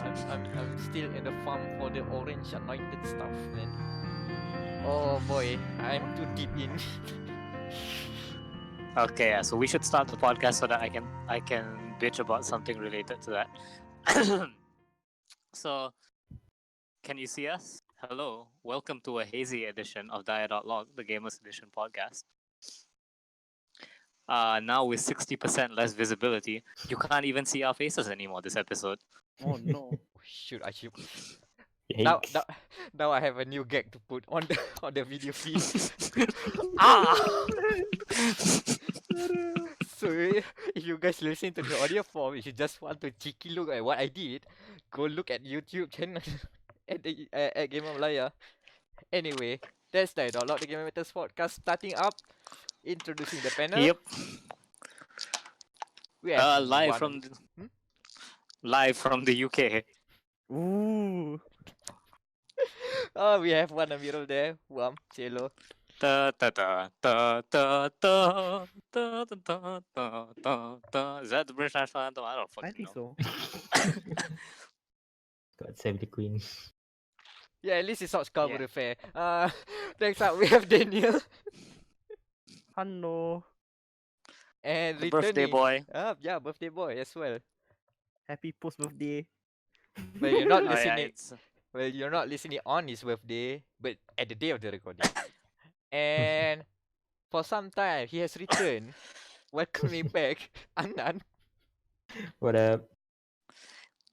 I'm still in the farm for the orange anointed stuff, man. Oh boy, I'm too deep in. Okay, yeah, so we should start the podcast so that I can bitch about something related to that. So, can you see us? Hello, welcome to a hazy edition of dia.log, the Gamers Edition podcast. Now with 60% less visibility, you can't even see our faces anymore this episode. Oh no. Shoot, I should. Now, Yikes. now, now I have a new gag to put on the video feed. Ah! So if you guys listen to the audio form, if you just want to cheeky look at what I did, go look at YouTube channel at Game of Malaya. Anyway, that's the Download the Game Matters podcast starting up. Introducing the panel. Yep. We have Live one- from Hmm? live from the UK. Ooh. Oh, we have one Amirul there. Say hello. Da, da, da, da, da, da, da, da, da, da, da, da. Is that the British national anthem? I don't I fucking think know. so. God save the queen. Yeah, at least it's not Scarborough Yeah. Fair. Next up we have Daniel Hello. and The birthday returning. boy. Yeah, birthday boy as well. Happy post birthday. Well, you're not Oh, yeah, listening. it's- Well, you're not listening on his birthday, but at the day of the recording. And for some time, he has returned. Welcoming back, Anan. What up?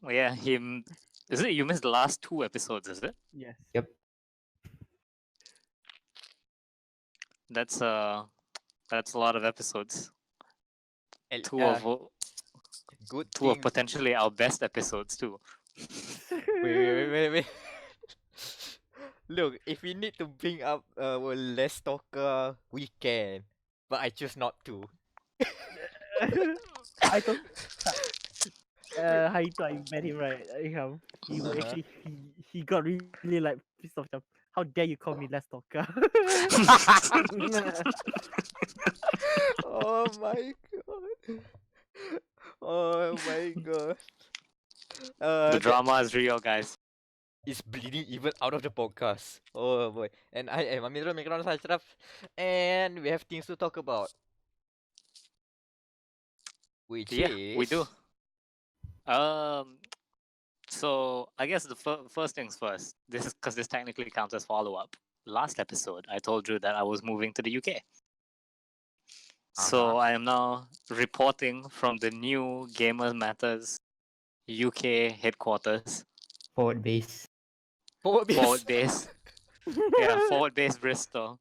yeah, him. Is it you missed the last 2 episodes? Is it? Yes. That's a lot of episodes. And, Two of good two of thing. potentially our best episodes too. Wait. Look, if we need to bring up Let's Talker, we can. But I choose not to. I thought Hideo, I met him right. Irham. He was Uh-huh. actually he got really like pissed off. How dare you call me less talker? Oh my god. Oh my god. The drama is real, guys. Is bleeding even out of the podcast. Oh boy. And I am Amirul Mikron Sajraf. And we have things to talk about. Which Yeah, is... we do. So I guess the first things first. This is because this technically counts as follow-up. Last episode, I told you that I was moving to the UK. So I am now reporting from the new Gamers Matters UK headquarters. Forward base. Forward base. Forward base. Yeah, forward base Bristol.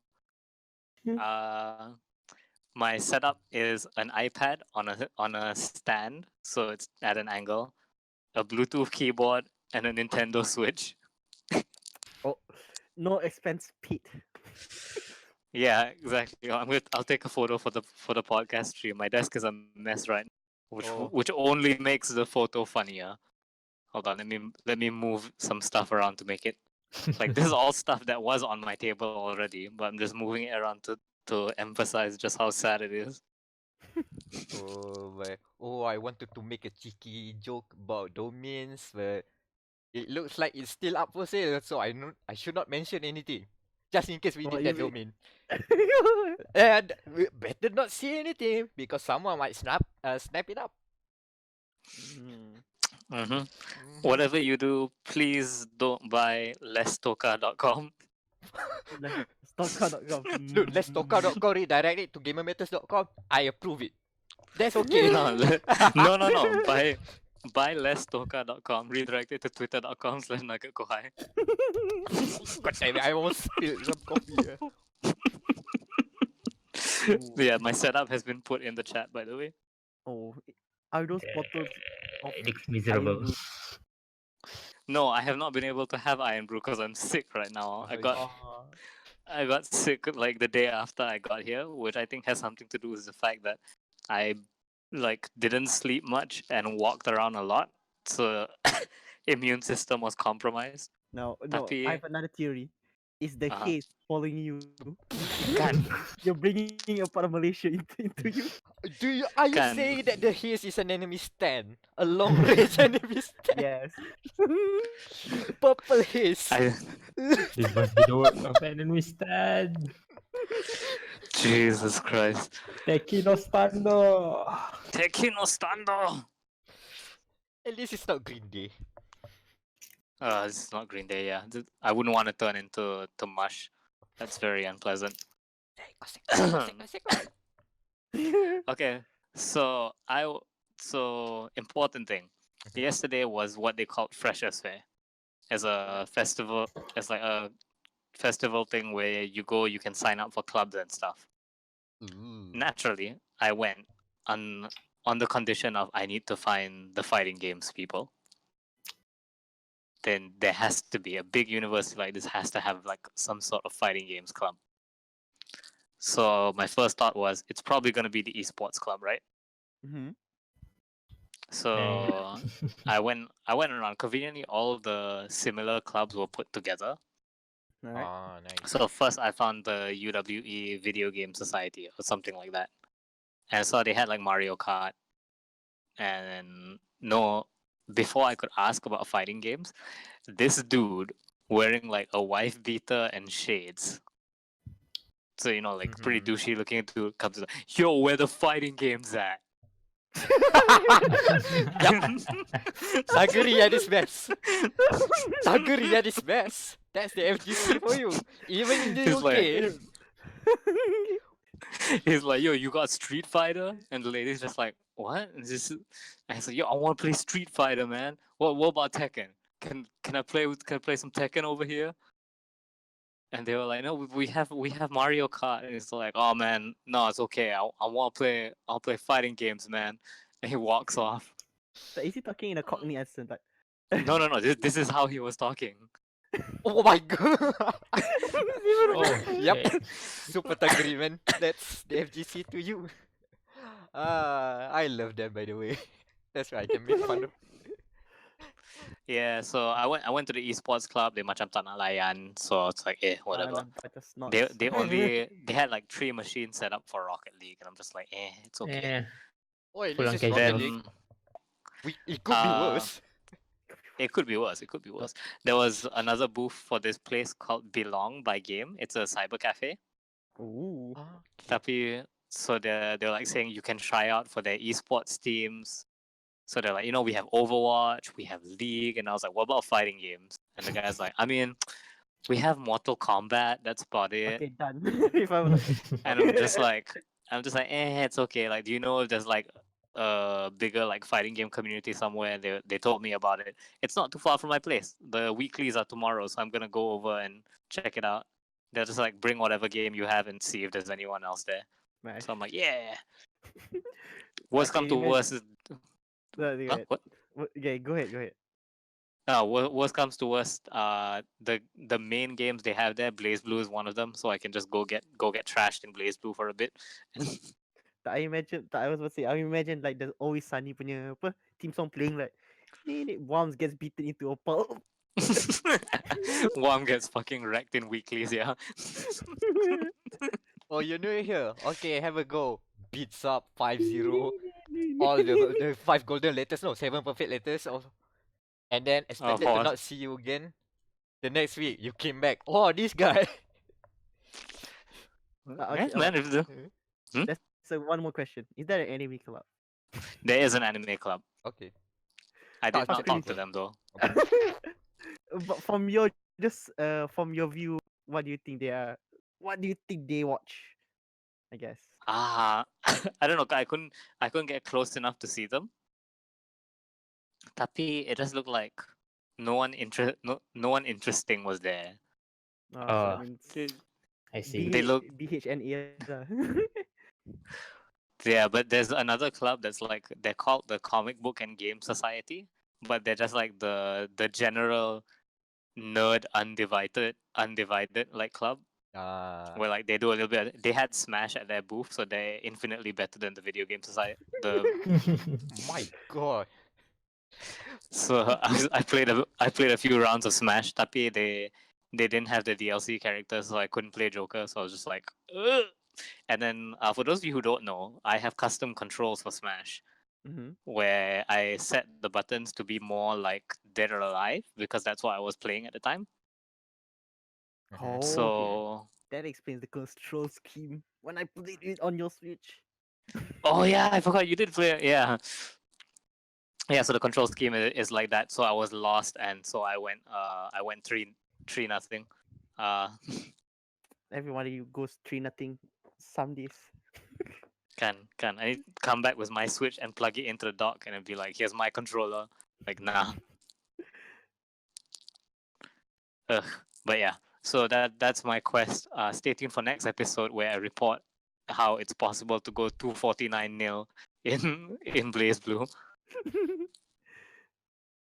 My setup is an iPad on a stand, so it's at an angle, a Bluetooth keyboard, and a Nintendo Switch. No expense paid. Yeah, exactly. I'll take a photo for the podcast stream. My desk is a mess right now, which only makes the photo funnier. Hold on, let me move some stuff around to make it like this is all stuff that was on my table already, but I'm just moving it around to emphasize just how sad it is. I wanted to make a cheeky joke about domains, but it looks like it's still up for sale, so I should not mention anything. Just in case we What need you that mean? domain. And we better not say anything because someone might snap it up. Mm-hmm. Whatever you do, please don't buy lesstoka.com. Stalker.com. Look, let's talk.com, redirect it to gamermatters.com. I approve it. That's okay. No. Buy lesstoka.com, redirect it to twitter.com/nuggetkohai. God damn it, I almost spilled some coffee here. Yeah, my setup has been put in the chat, by the way. Oh, are those bottles of It looks miserable. Iron Brew? No, I have not been able to have Iron Brew because I'm sick right now. I got sick like the day after I got here, which I think has something to do with the fact that I didn't sleep much and walked around a lot, so immune system was compromised. No, Tapi- I have another theory. is the Uh-huh. haze following you. Kan, You're bringing a part of Malaysia into you. Are you Kan. saying that the haze is an enemy stand? A long range enemy stand? Yes. Purple haze. This must be the work of enemy stand. Jesus Christ. Teki no stando. Teki no stando. At least it's not Green Day. It's not Green Day, yeah. I wouldn't want to turn into mush. That's very unpleasant. Okay, so important thing. Yesterday was what they called Freshers Fair, as a festival, as like a festival thing where you go, you can sign up for clubs and stuff. Ooh. Naturally, I went on the condition of I need to find the fighting games people. Then there has to be a big university like this has to have like some sort of fighting games club. So my first thought was it's probably going to be the esports club, right? Mm-hmm. So I went around. Conveniently, all the similar clubs were put together. Alright. Ah, nice. So first, I found the UWE Video Game Society or something like that, and so they had like Mario Kart, and no, before I could ask about fighting games, this dude wearing like a wife beater and shades. So like pretty douchey looking dude comes to yo, where the fighting games at? Nagari at its best. Nagari at its best. That's the FGC for you. Even in the He's UK. like- He's like, yo, you got Street Fighter? And the lady's just like, what? And I said, yo, I want to play Street Fighter, man. What about Tekken? Can I play some Tekken over here? And they were like, no, we have Mario Kart. And it's like, oh man, no, it's okay. I'll play fighting games, man. And he walks off. So is he talking in a Cockney accent? Like, No. This is how he was talking. Oh my god. Oh, Yep. shit. Super Tagri, man. That's the FGC to you. I love that, by the way. That's why I can make fun of. Yeah, so I went to the esports club. They macam tak nak layan, so it's like, whatever. but just not. They had like 3 machines set up for Rocket League, and I'm just like, it's okay. Yeah. Oh, at Full least on it's casual. Rocket League. Then It could be Uh, worse. it could be worse. There was another booth for this place called Belong by Game. It's a cyber cafe. Ooh. Tapi so they're like saying you can try out for their esports teams. So they're like, we have Overwatch, we have League, and I was like, what about fighting games? And the guy's like, I mean, we have Mortal Kombat. That's about it. Okay, done. If I was And I'm just like, it's okay. Like, do you know if there's like a bigger like fighting game community somewhere? They told me about it. It's not too far from my place. The weeklies are tomorrow, so I'm gonna go over and check it out. They'll just like bring whatever game you have and see if there's anyone else there. Nice. So I'm like, yeah. Worst come Okay, to imagine- worst is No, go Huh? ahead. What? Yeah, go ahead. Worst comes to worst, the main games they have there, Blaze Blue is one of them, so I can just go get trashed in Blaze Blue for a bit. I was about to say, I imagine like there's always Sunny punya apa team song playing like Worms gets beaten into a pulp. Worm gets fucking wrecked in weeklies, yeah. Oh, you're new here. Okay, have a go. Beats up 5-0. All the 5 golden letters, no, 7 perfect letters. And then expected to pause. not see you again. The next week, you came back. Oh, this guy. Okay, Man, if So one more question: is there an anime club? there is an anime club. Okay. I did That's not talk to pretty them though. But from your view, what do you think they are? What do you think they watch? I guess. I don't know. I couldn't get close enough to see them. Tapi it just looked like no one interesting was there. So Ah. that means I see. They look- BHNA. Yeah, but there's another club that's like they're called the Comic Book and Game Society, but they're just like the general nerd undivided like club where like they do a little bit. They had Smash at their booth, so they're infinitely better than the Video Game Society. My god. So I played a few rounds of Smash. Tapi they didn't have the DLC characters, so I couldn't play Joker. So I was just like, ugh. And then for those of you who don't know, I have custom controls for Smash Mm-hmm. where I set the buttons to be more like Dead or Alive because that's what I was playing at the time. Mhm. Oh, okay. So, That explains the control scheme when I played it on your Switch. oh yeah, I forgot you did play it. Yeah. Yeah, so the control scheme is like that. So I was lost, and so I went 3-0. Everybody goes 3-0 some days. Can I need to come back with my Switch and plug it into the dock and be like, here's my controller. Like, nah. Ugh. But yeah, so that's my quest. Stay tuned for next episode where I report how it's possible to go 249-0 in Blaze Blue.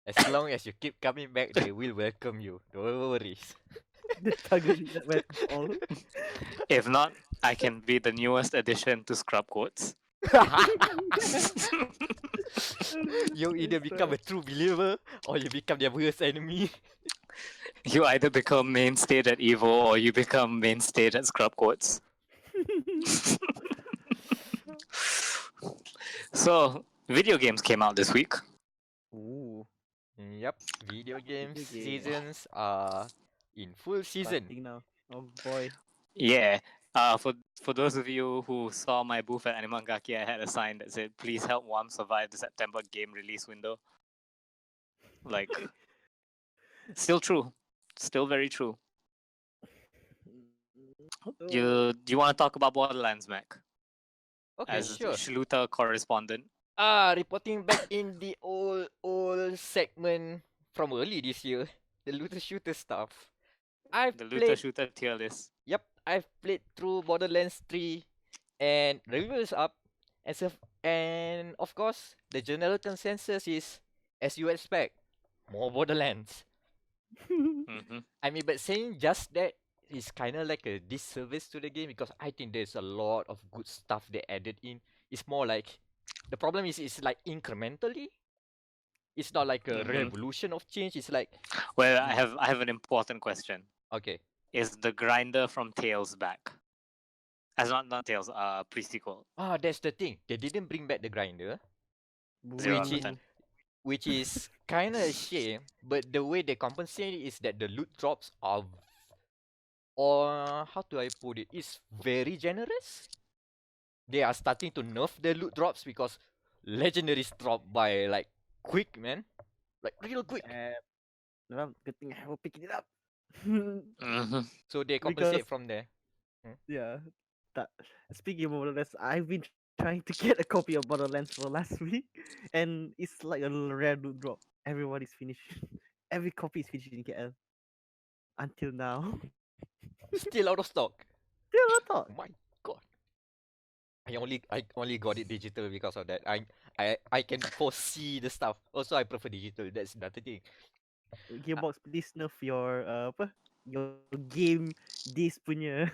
As long as you keep coming back, they will welcome you. Don't worry. The target that weapons all. If not, I can be the newest addition to Scrub Quotes. You either become a true believer or you become their worst enemy. You either become main stage at Evo or you become main stage at Scrub Quotes. So, video games came out this week. Ooh, Yep, video games games. seasons are in full season. starting now. Oh boy. Yeah. For those of you who saw my booth at Animangaki, I had a sign that said, "Please help WAM survive the September game release window." Like, still true, still very true. Do you want to talk about Borderlands, Meck? Okay, As sure. Schluter correspondent. Reporting back in the old segment from early this year, the looter shooter stuff. I've The looter played. shooter tier list. Yep, I've played through Borderlands 3, and the review is up, and of course, the general consensus is, as you expect, more Borderlands. Mm-hmm. I mean, but saying just that is kind of like a disservice to the game because I think there's a lot of good stuff they added in. It's more like the problem is it's like incrementally. It's not like a Mhm. revolution of change. It's like Well, I have an important question. okay, Is the grinder from Tales back? As not Tales, pre-sequel. that's the thing. They didn't bring back the grinder, Zero which out of is 10. which is kind of a shame. But the way they compensate it is that the loot drops are, or how do I put it? It's very generous. They are starting to nerf the loot drops because legendaries drop by like quick, man, like real quick. Well, good thing I will pick it up. Mm-hmm. So they Because compensate from there. yeah, that speaking of Borderlands, I've been trying to get a copy of Borderlands for last week, and it's like a rare loot drop. Everybody's finished. Every copy is finished in KL until now. Still out of stock. Still not thought. My God. I only got it digital because of that. I can foresee the stuff. Also, I prefer digital. That's another thing. Gearbox, please nerf your apa? Your game this punya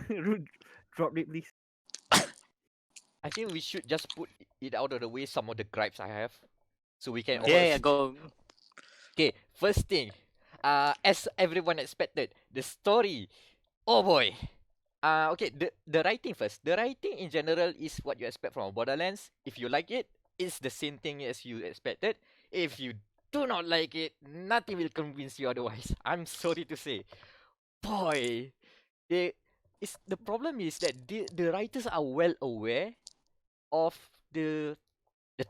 drop rate, please. I think we should just put it out of the way. Some of the gripes I have, so we can. Yeah, go. Okay, first thing. As everyone expected, the story. Oh boy. Okay, the writing first. The writing in general is what you expect from Borderlands. If you like it, it's the same thing as you expected. If you do not like it, nothing will convince you otherwise. I'm sorry to say. Boy, the problem is that the writers are well aware of the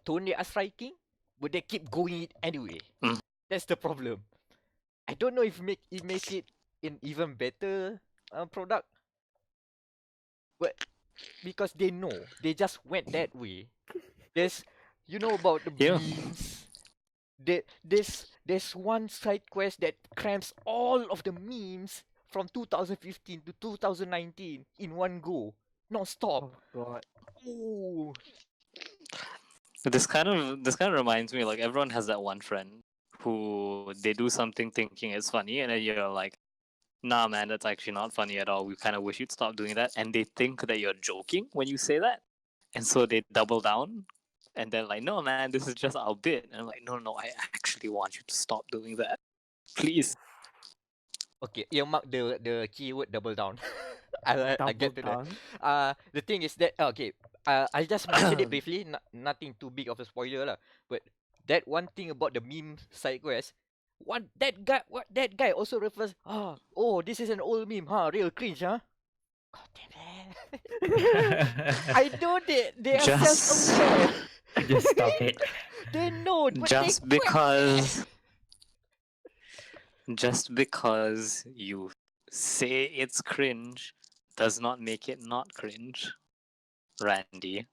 tone they are striking, but they keep going it anyway. Mm. That's the problem. I don't know if it makes it an even better product, but because they know, they just went that way. There's, about the Yeah. memes. There's one side quest that crams all of the memes from 2015 to 2019 in one go, non-stop. God. Ooh. This kind of reminds me, like, everyone has that one friend who they do something thinking it's funny, and then you're like, nah man, that's actually not funny at all. We kind of wish you'd stop doing that. And they think that you're joking when you say that, and so they double down, and they're like, no man, this is just our bit. And I'm like, no, I actually want you to stop doing that, please. Okay, earmark the keyword double down. I Double get to that. down. The thing is that okay. I just mentioned it briefly. Nothing too big of a spoiler lah. But that one thing about the meme side quest, that guy also refers. Oh, this is an old meme, huh? Real cringe, huh? God damn it! I know they are Just, self-aware. Just stop it. They know, but they just because you say it's cringe does not make it not cringe, Randy.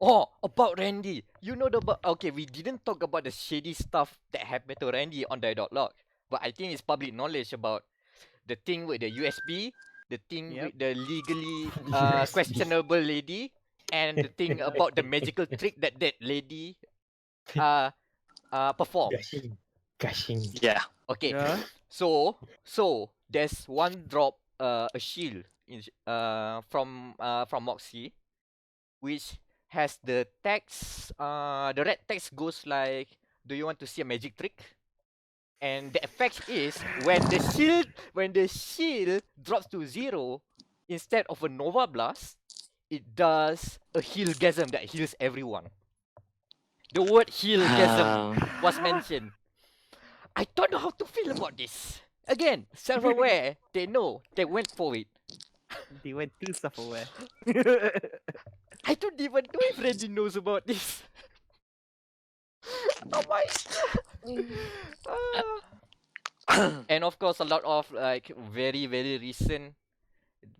Oh, about Randy. You know okay, we didn't talk about the shady stuff that happened to Randy on dia.log. But I think it's public knowledge about the thing with the USB, the thing Yep. with the legally USB. questionable lady, and the thing about the magical trick that lady performed. Gushing. Yeah. Okay. Yeah. So there's one drop a shield from Moxie, which has the text the red text goes like, do you want to see a magic trick? And the effect is when the shield drops to 0, instead of a Nova Blast, it does a healgasm that heals everyone. The word healgasm was mentioned. I don't know how to feel about this. Again, self-aware. They know. They went for it. They went too self-aware. I don't even know if Reggie knows about this. Oh my. And of course, a lot of like very recent,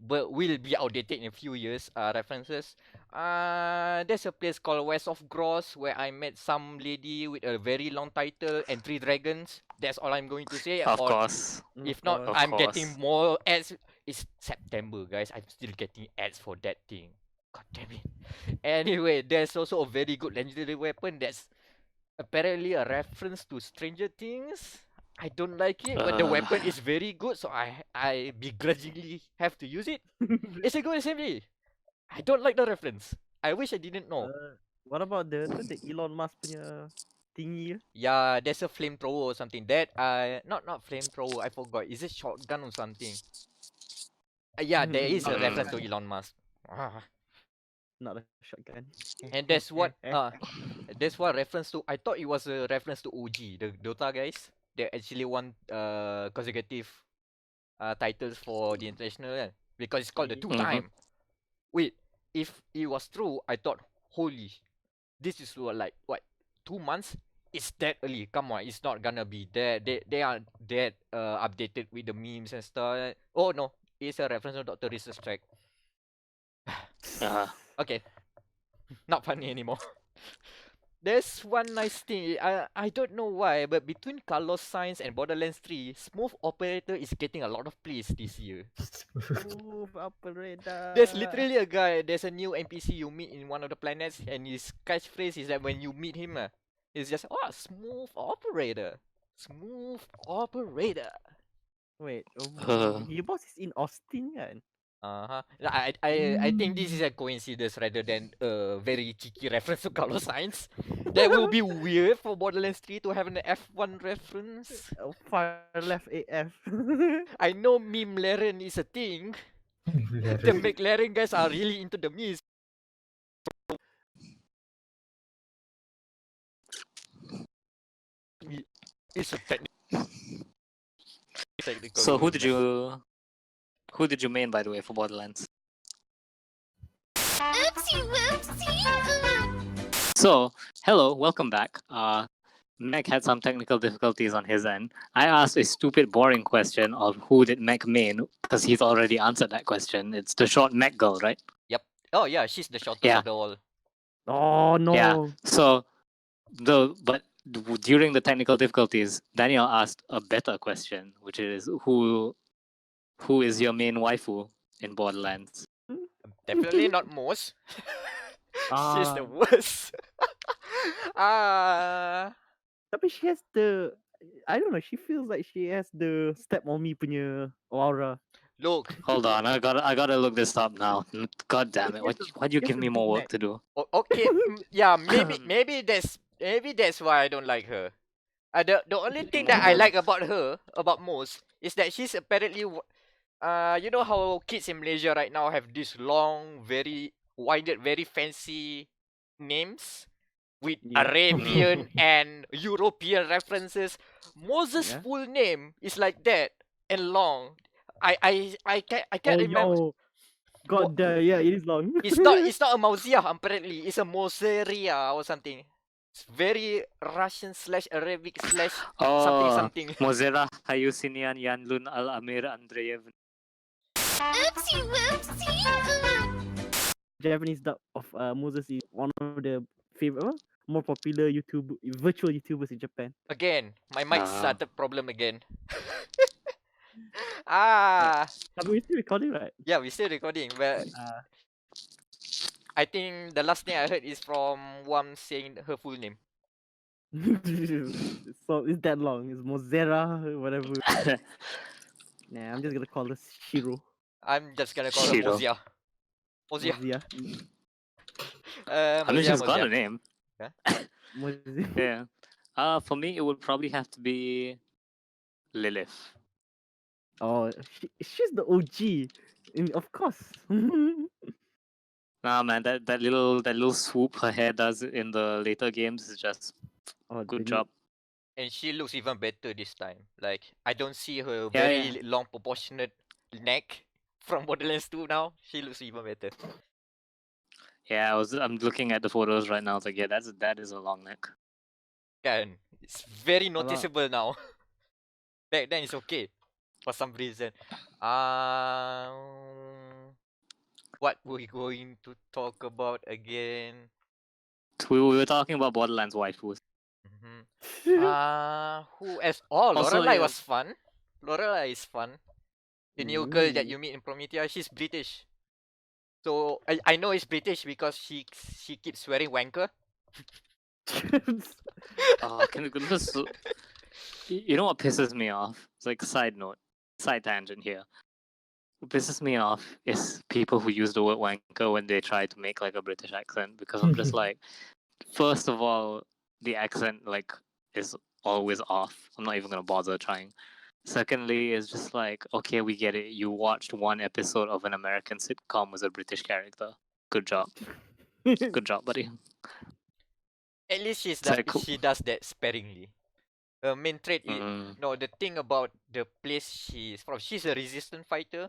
but will be outdated in a few years. References. There's a place called West of Gross where I met some lady with a very long title and 3 dragons. That's all I'm going to say. Of Or course. if not, Of I'm course. getting more ads. It's September, guys. I'm still getting ads for that thing. God damn it. Anyway, there's also a very good legendary weapon that's apparently a reference to Stranger Things. I don't like it, but the weapon is very good, so I begrudgingly have to use it. It's a good assembly. I don't like the reference. I wish I didn't know. What about the Elon Musk punya thingy? Yeah, there's a flamethrower or something. That not flamethrower. I forgot. Is it shotgun or something? Yeah, there is a reference to Elon Musk. Not a shotgun. And that's what reference to. I thought it was a reference to OG, the Dota guys. They actually won consecutive titles for the international because it's called the 2-time. Wait, if it was true, I thought, holy, this is like what 2 months? It's that early. Come on, it's not gonna be that. They are that updated with the memes and stuff. Oh no, it's a reference to Dr. Research Track. Okay, not funny anymore. There's one nice thing. I don't know why, but between Carlos Sainz and Borderlands 3, Smooth Operator is getting a lot of plays this year. Smooth operator. There's literally a guy. There's a new NPC you meet in one of the planets, and his catchphrase is that when you meet him, it's just Smooth Operator, Smooth Operator. Wait, your boss is in Austin, kan? I think this is a coincidence rather than a very cheeky reference to Carlos Sainz. That will be weird for Borderlands 3 to have an F1 reference. Far left AF. I know meme Laren is a thing. The McLaren guys are really into the memes. It's a technical. So who did you main, by the way, for Borderlands? Oopsie whoopsie. So, hello, welcome back. Meck had some technical difficulties on his end. I asked a stupid, boring question of who did Meck main, because he's already answered that question. It's the short Meck girl, right? Yep. Oh yeah, she's the shortest Yeah. of the all. Oh no. Yeah. So, during the technical difficulties, Daniel asked a better question, which is who is your main waifu in Borderlands? Definitely not Moss. She's the worst. Tapi she has the, I don't know, she feels like she has the step on me punya aura. Look. Hold on, I gotta look this up now. God damn it! Why'd you give me more work to do? Okay, yeah, maybe that's why I don't like her. The only thing that I like about her, about Mose, is that she's apparently you know how kids in Malaysia right now have these long, very winded, very fancy names with Yeah. Arabian and European references. Moses' Yeah. full name is like that and long. I can't remember. Oh, yo. God damn, yeah, it is long. It's not a Mauzia apparently. It's a Moseria or something. It's very Russian slash Arabic slash something Oh, something. Mozera Hayusinian Yanlun Al Amir Andreev. Oopsie whoopsie. Japanese dub of Moses is one of the favorite, more popular virtual YouTubers in Japan. Again, my mic Ah. started problem again. But we're still recording, right? Yeah, we're still recording, but I think the last thing I heard is from Wam saying her full name. So it's that long. It's Mozera, whatever. Nah, I'm just gonna call her Shiro. I'm just gonna call her Shiro. Mozia. Mozia. Mozia. I mean, Mozia, she's got a Mozia. name. Mozia. Yeah. For me, it would probably have to be Lilith. Oh, she's the OG. Of course. Nah, man, that little swoop her hair does in the later games is just Oh, good the job. And she looks even better this time. Like, I don't see her Yeah, very yeah. long proportionate neck from Borderlands 2 now. She looks even better. Yeah, I'm looking at the photos right now. It's like, yeah, that is a long neck. Kan, it's very lot. noticeable now. Back then it's okay for some reason. What we going to talk about again? We were talking about Borderlands waifus. Who else? Oh, Also, Lorelai yeah. was fun. Lorelai is fun. The new girl that you meet in Promethea, she's British. So I know it's British because she keeps wearing wanker. Oh, can we just... You know what pisses me off? It's like side tangent here. What pisses me off is people who use the word wanker when they try to make like a British accent, because I'm just like, first of all, the accent like is always off. I'm not even gonna bother trying. Secondly, it's just like, okay, we get it. You watched one episode of an American sitcom with a British character. Good job. Good job, buddy. At least It's like, she does that sparingly. Her main trait is mm, no, the thing about the place she's from. She's a resistant fighter,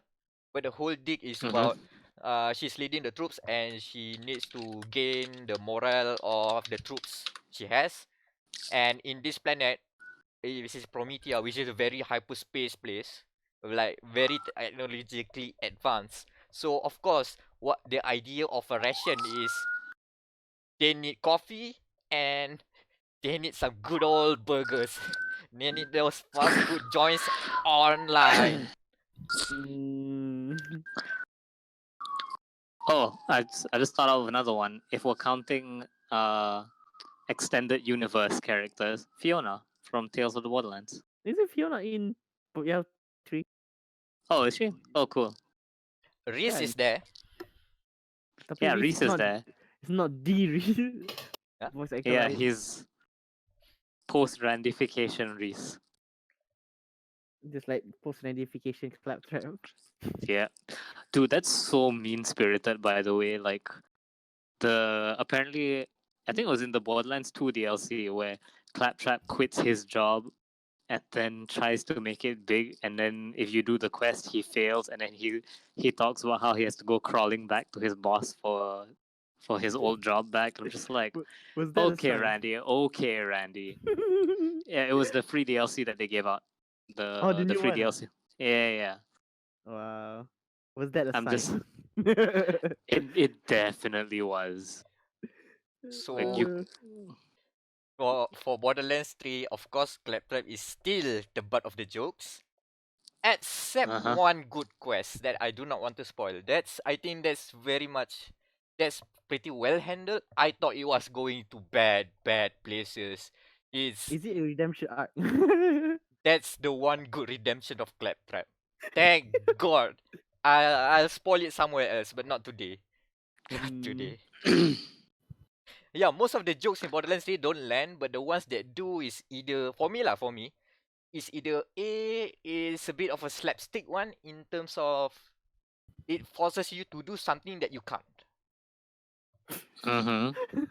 but the whole dig is about she's leading the troops and she needs to gain the morale of the troops she has. And in this planet, this is Promethea, which is a very hyperspace place, like very technologically advanced. So of course, what the idea of a ration is, they need coffee and they need some good old burgers. They need those fast food joints online. oh, I just thought of another one. If we're counting extended universe characters, Fiona from Tales of the Borderlands. Isn't Fiona in yeah 3? Oh, is she? Oh, cool. Reese Yeah. is there. Tapi Yeah, Reese Reese is there. It's not the Reese. Yeah. Voice actor. Yeah, right? he's post-randification Reese. Just like post identification claptrap. Yeah. Dude, that's so mean-spirited, by the way. Like, apparently, I think it was in the Borderlands 2 DLC where Claptrap quits his job and then tries to make it big, and then if you do the quest, he fails, and then he talks about how he has to go crawling back to his boss for his old job back. I'm just like, Was that okay, Randy. Yeah, it was the free DLC that they gave out. Oh, the new free one? DLC. Yeah. Wow. Was that a I'm sign? just it definitely was. So Like you for Borderlands 3, of course, Claptrap is still the butt of the jokes. Except one good quest that I do not want to spoil. I think that's pretty well handled. I thought it was going to bad places. Is it a redemption arc? That's the one good redemption of Claptrap. Thank God. I'll spoil it somewhere else, but not today. Not today. yeah, most of the jokes in Borderlands 3 don't land, but the ones that do is either for me, is either A is a bit of a slapstick one in terms of it forces you to do something that you can't. Mm-hmm.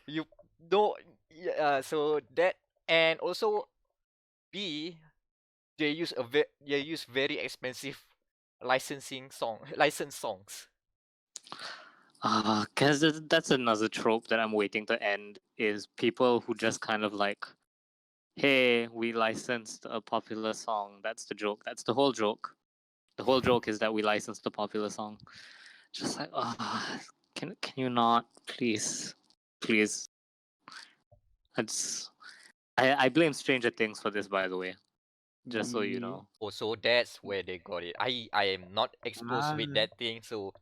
You don't. So that, and also B, they use very expensive licensed songs. Cause that's another trope that I'm waiting to end is people who just kind of like, hey, we licensed a popular song. That's the joke. That's the whole joke. The whole joke is that we licensed a popular song. Just like, can you not, please, please? I blame Stranger Things for this, by the way. Just so you know. Oh, so that's where they got it. I am not exposed with that thing, so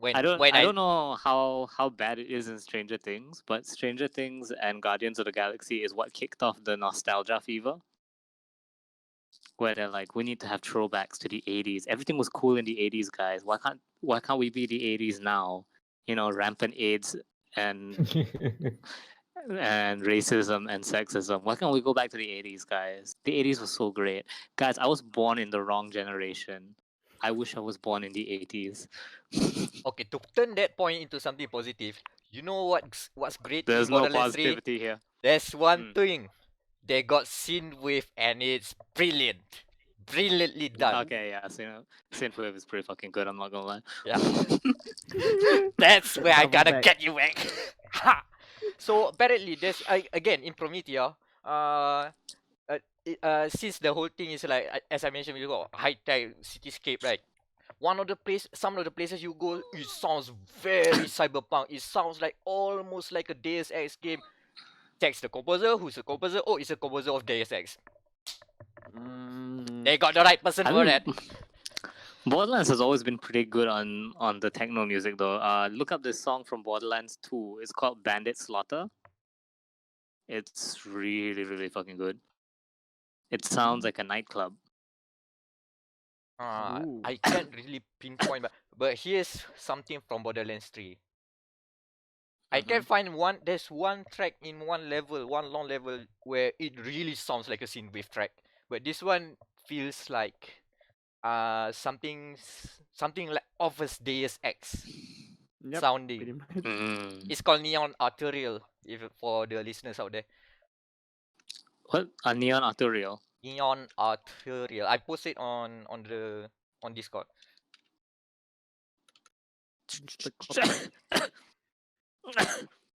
I don't when I don't know how bad it is in Stranger Things, but Stranger Things and Guardians of the Galaxy is what kicked off the nostalgia fever. Where they're like, we need to have throwbacks to the 80s. Everything was cool in the 80s, guys. Why can't we be the 80s now? You know, rampant AIDS and and racism and sexism. Why can't we go back to the 80s, guys? The 80s was so great. Guys, I was born in the wrong generation. I wish I was born in the 80s. Okay, to turn that point into something positive, you know what's great There's in no Borderlands 3? positivity here. There's one Mm. thing they got synthwave and it's brilliant. Brilliantly done. Okay, yeah, Synthwave is pretty fucking good, I'm not gonna lie. Yeah. That's where I Double gotta back. get you back. Ha! So apparently there's again in Promethea, since the whole thing is like as I mentioned before, high tech cityscape, right? Some of the places you go, it sounds very cyberpunk. It sounds like almost like a Deus Ex game. Text the composer. Who's the composer? Oh, it's a composer of Deus Ex. They got the right person I for mean, that. Borderlands has always been pretty good on the techno music though. Look up this song from Borderlands 2. It's called Bandit Slaughter. It's really, really fucking good. It sounds like a nightclub. Ooh. I can't really pinpoint, but here's something from Borderlands 3. I can find one. There's one track in one long level, where it really sounds like a synthwave track. But this one feels like something like of a Deus Ex Yep, sounding. pretty much. It's called Neon Arterial, if for the listeners out there. What? A Neon Arterial. Neon Arterial. I post it on Discord.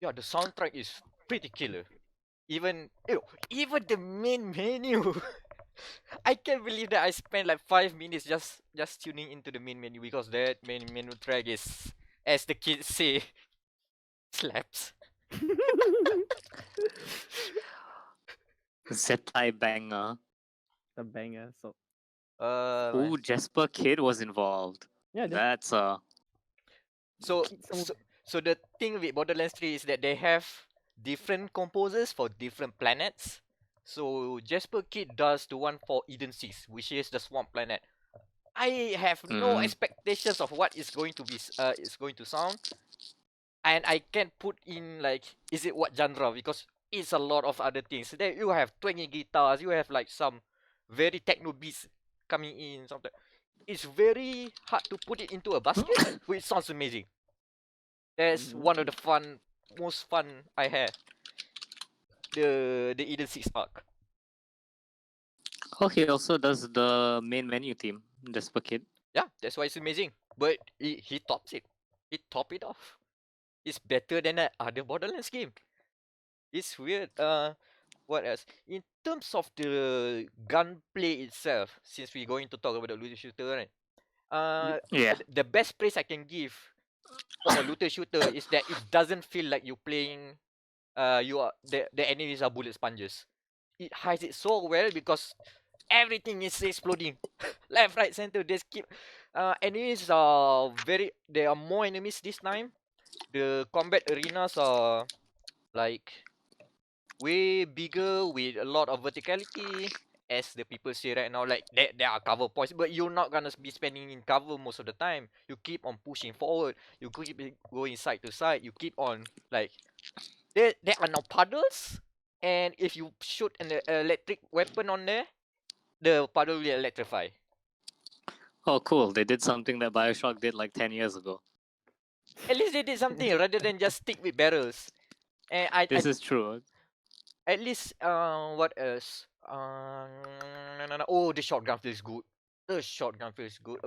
Yeah, the soundtrack is pretty killer. Even the main menu. I can't believe that I spent like 5 minutes just tuning into the main menu, because that main menu track is, as the kids say, slaps. Zetai banger. A banger. So Ooh, Jesper Kid was involved. yeah, That's So some- so the thing with Borderlands 3 is that they have different composers for different planets. So Jasper Kidd does the one for Eden 6, which is the swamp planet. I have no expectations of what is going to be is going to sound, and I can't put in like is it what genre, because it's a lot of other things. There you have 20 guitars, you have like some very techno beats coming in something. It's very hard to put it into a basket, which sounds amazing. That's one of the most fun I had. The Eden 6 arc. Oh, he also does the main menu theme, Jesper Kid. Yeah, that's why it's amazing. But he tops it. He top it off. It's better than that other Borderlands game. It's weird. What else? In terms of the gunplay itself, since we're going to talk about the looter shooter, right? Yeah. The best praise I can give for a looter shooter is that it doesn't feel like you're playing. The enemies are bullet sponges. It hides it so well because everything is exploding, left, right, center. They keep. Enemies are there are more enemies this time. The combat arenas are like way bigger with a lot of verticality, as the people say right now. Like there are cover points, but you're not gonna be spending in cover most of the time. You keep on pushing forward. You keep going side to side. You keep on like There are now puddles, and if you shoot an electric weapon on there, the puddle will electrify. Oh, cool. They did something that Bioshock did like 10 years ago. At least they did something rather than just stick with barrels. And This is true. at least what else? Oh, the shotgun feels good. The shotgun feels good.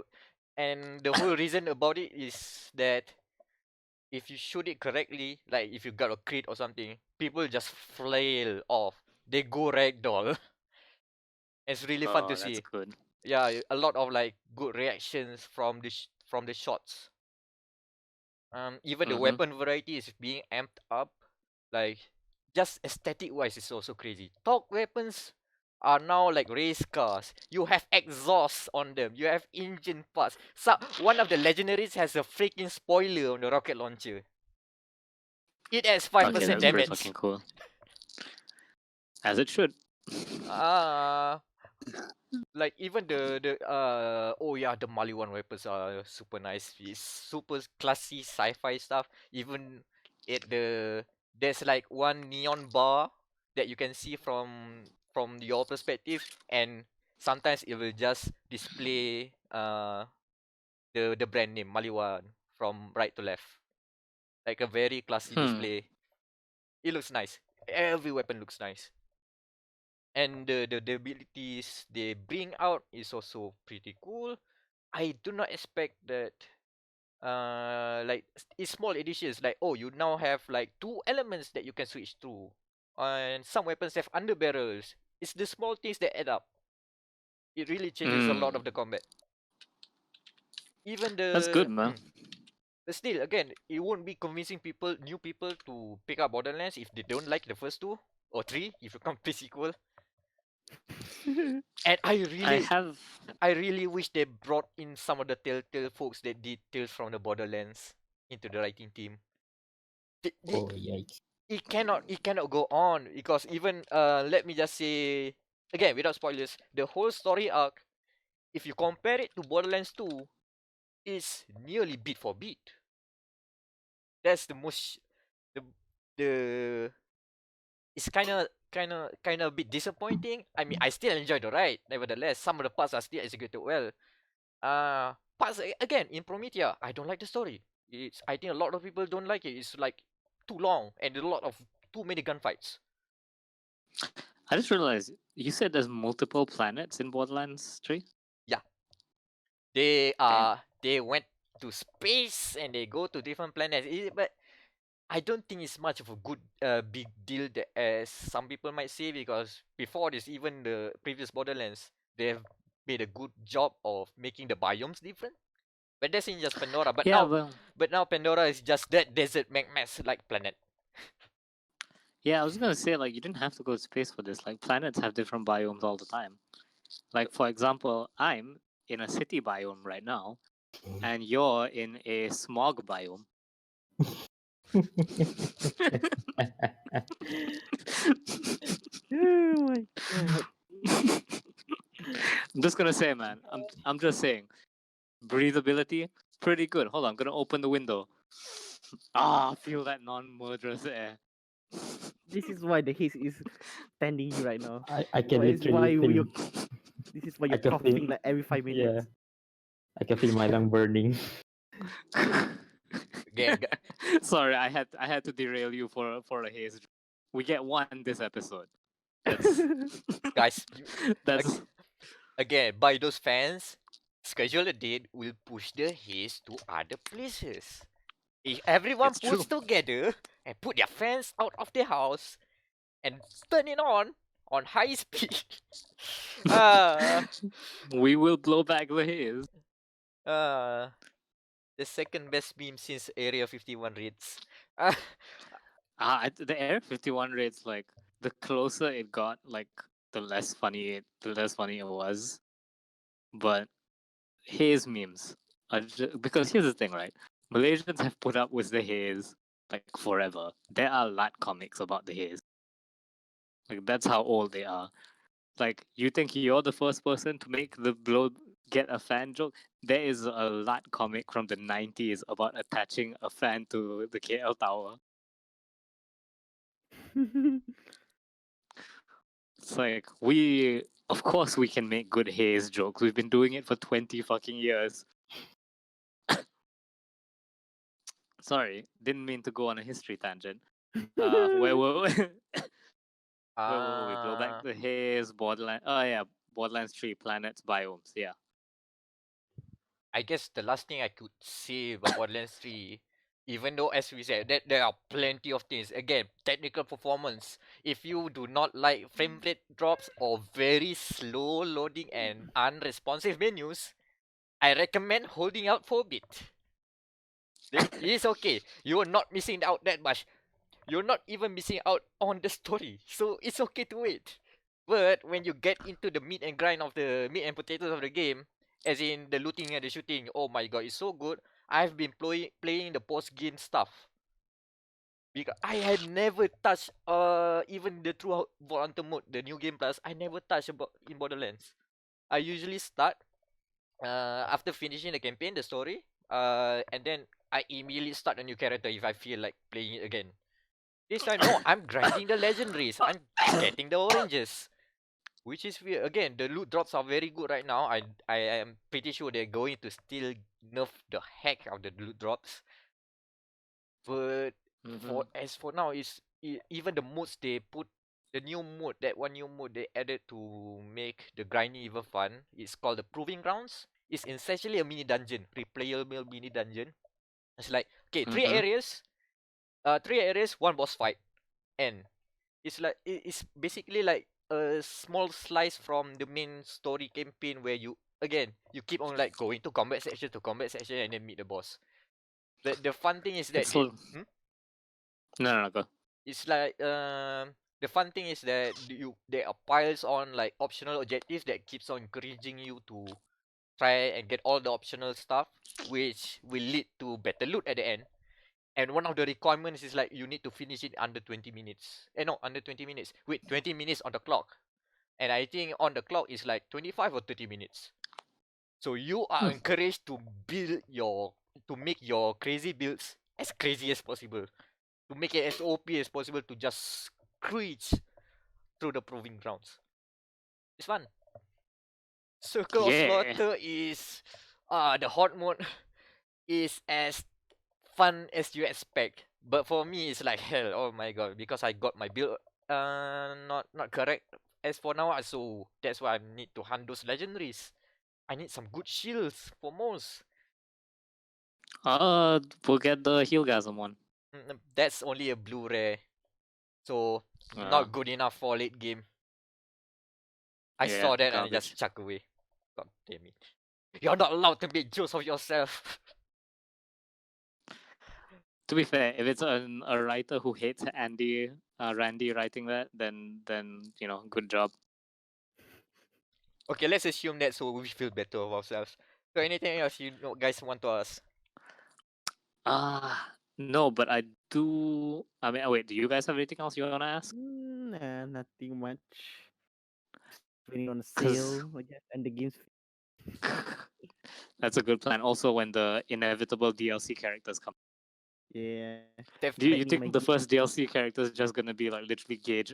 And the whole reason about it is that if you shoot it correctly, like if you got a crit or something, people just flail off. They go ragdoll. It's really fun to Oh, that's see. good. Yeah, a lot of like good reactions from the shots. Even the Mhm. weapon variety is being amped up. Like, just aesthetic wise, it's also crazy. Talk weapons are now like race cars. You have exhausts on them. You have engine parts. So one of the legendaries has a freaking spoiler on the rocket launcher. It has 5% Okay, that's pretty damage. fucking cool. As it should. Ah, like even oh yeah, the Maliwan weapons are super nice. It's super classy sci-fi stuff. Even there's like one neon bar that you can see from your perspective, and sometimes it will just display the brand name Maliwan from right to left, like a very classy Hmm. display. It looks nice. Every weapon looks nice. And the abilities they bring out is also pretty cool. I do not expect that like it's small additions like, oh, you now have like two elements that you can switch to, and some weapons have under barrels. It's the small things that add up. It really changes a lot of Mm. the combat. Even That's good, man. but still, again, it won't be convincing new people to pick up Borderlands if they don't like the first two or three if you complete sequel. And I have. I really wish they brought in some of the Telltale folks that did Tales from the Borderlands into the writing team. Oh, yikes. It cannot go on because even let me just say again without spoilers, the whole story arc, if you compare it to Borderlands 2, is nearly beat for beat. That's the most the the it's kind of a bit disappointing. I mean, I still enjoy the ride. Nevertheless, some of the parts are still executed well. Parts again in Promethea, I don't like the story. I think a lot of people don't like it. It's like too long and a lot of too many gunfights. I just realized you said there's multiple planets in Borderlands 3? Yeah, they Damn. they went to space and they go to different planets. But I don't think it's much of a good big deal that, as some people might say, because before this, even the previous Borderlands, they have made a good job of making the biomes different. But that's in just Pandora. Yeah, well, But now Pandora is just that desert mess like planet. yeah, I was gonna say, like, you didn't have to go to space for this. Like, planets have different biomes all the time. Like, for example, I'm in a city biome right now, and you're in a smog biome. Oh my god. I'm just gonna say, man. I'm just saying. Breathability, pretty good. Hold on, I'm gonna open the window. Feel that non-murderous air. This is why the haze is standing you right now. I can Why is why literally you feel. this is why I you're can feel. coughing like every 5 minutes. Yeah, I can feel my lung burning. Again, Sorry, I had to derail you for a haze. We get one this episode. That's guys, that's again, by those fans, schedule a date. Will push the haze to other places. If everyone It's pulls true. together and put their fans out of their house and turn it on high speed, uh, we will blow back the haze. uh, the second best meme since Area 51 raids. Uh, The Air 51 rates, like, the closer it got, like, the less funny it was. But haze memes because here's the thing, right? Malaysians have put up with the haze like forever. There are lat comics about the haze. Like, that's how old they are. Like, you think you're the first person to make the blow get a fan joke? There is a lat comic from the 90s about attaching a fan to the KL tower. It's like of course we can make good haze jokes. We've been doing it for 20 fucking years. Sorry, didn't mean to go on a history tangent. Where were we? Where were we? Blow back the haze, Borderlands. Oh yeah, Borderlands 3 planets, biomes. Yeah. I guess the last thing I could say about Borderlands 3, even though as we said that there are plenty of things. Again, technical performance. If you do not like frame rate drops or very slow loading and unresponsive menus, I recommend holding out for a bit. It's okay. You're not missing out that much. You're not even missing out on the story. So it's okay to wait. But when you get into the meat and grind of the meat and potatoes of the game, as in the looting and the shooting, oh my god, it's so good. I've been playing the post game stuff. Because I had never touched even the true Volunteer mode, the new game plus, I never touched about in Borderlands. I usually start after finishing the campaign, the story, and then I immediately start a new character if I feel like playing it again. This time, no, I'm grinding the legendaries. I'm getting the oranges. Which is weird. Again, the loot drops are very good right now. I am pretty sure they're going to still nerf the heck out of the loot drops. But for now, even the modes they put, the new mode, that one new mode they added to make the grinding even fun. It's called the Proving Grounds. It's essentially a mini dungeon, replayable mini dungeon. It's like okay, three areas, one boss fight, and it's like it's basically like a small slice from the main story campaign where you keep on like going to combat section and then meet the boss. The fun thing is that It's so... No, go. it's like the fun thing is that there are piles on like optional objectives that keeps on encouraging you to try and get all the optional stuff, which will lead to better loot at the end. And one of the requirements is like you need to finish it under 20 minutes. No, under 20 minutes. Wait, 20 minutes on the clock. And I think on the clock is like 25 or 30 minutes. So you are encouraged to make your crazy builds as crazy as possible. To make it as OP as possible to just screech through the proving grounds. It's fun. Circle of Slaughter is the hard mode is as fun as you expect. But for me it's like hell, oh my god, because I got my build not correct as for now, so that's why I need to hunt those legendaries. I need some good shields for most. We'll get the Healgasm one. That's only a blue rare. So not good enough for late game. I saw that and I just chuck away. God damn it. You're not allowed to make jokes of yourself. To be fair, if it's a writer who hates Randy writing that, then good job. Okay, let's assume that so we feel better of ourselves. So anything else you guys want to ask? No, but I do. I mean, wait. Do you guys have anything else you want to ask? Nah, nothing much. Waiting on a sale, I guess, and the game's. That's a good plan. Also, when the inevitable DLC characters come. Yeah. Do you think the first DLC character is just gonna be like literally Gage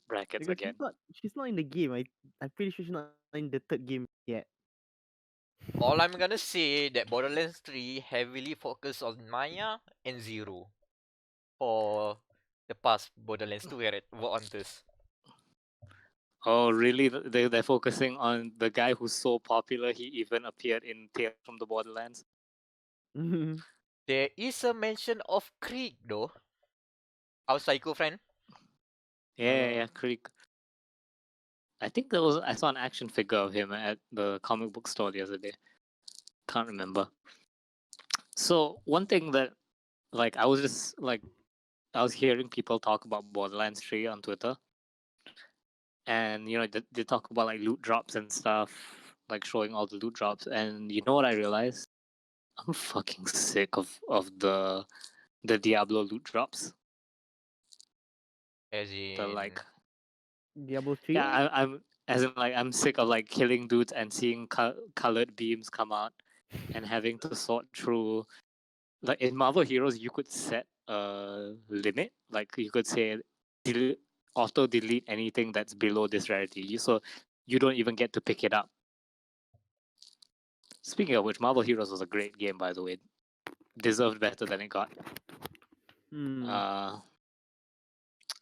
brackets because again? She's not in the game. I'm pretty sure she's not in the third game yet. All I'm gonna say that Borderlands 3 heavily focused on Maya and Zero for the past Borderlands 2 hunters. Oh, really? They're focusing on the guy who's so popular he even appeared in Tales from the Borderlands. There is a mention of Krieg though. Our psycho friend. Yeah, Krieg. I think I saw an action figure of him at the comic book store the other day. Can't remember. So one thing that, like, I was hearing people talk about Borderlands 3 on Twitter, and they talk about like loot drops and stuff, like showing all the loot drops, and you know what I realized? I'm fucking sick of the Diablo loot drops. As in The like Diablo 3? Yeah, I'm sick of like killing dudes and seeing colored beams come out and having to sort through. Like in Marvel Heroes, you could set limit. Like you could say, auto delete anything that's below this rarity, so you don't even get to pick it up. Speaking of which, Marvel Heroes was a great game, by the way. Deserved better than it got. Hmm.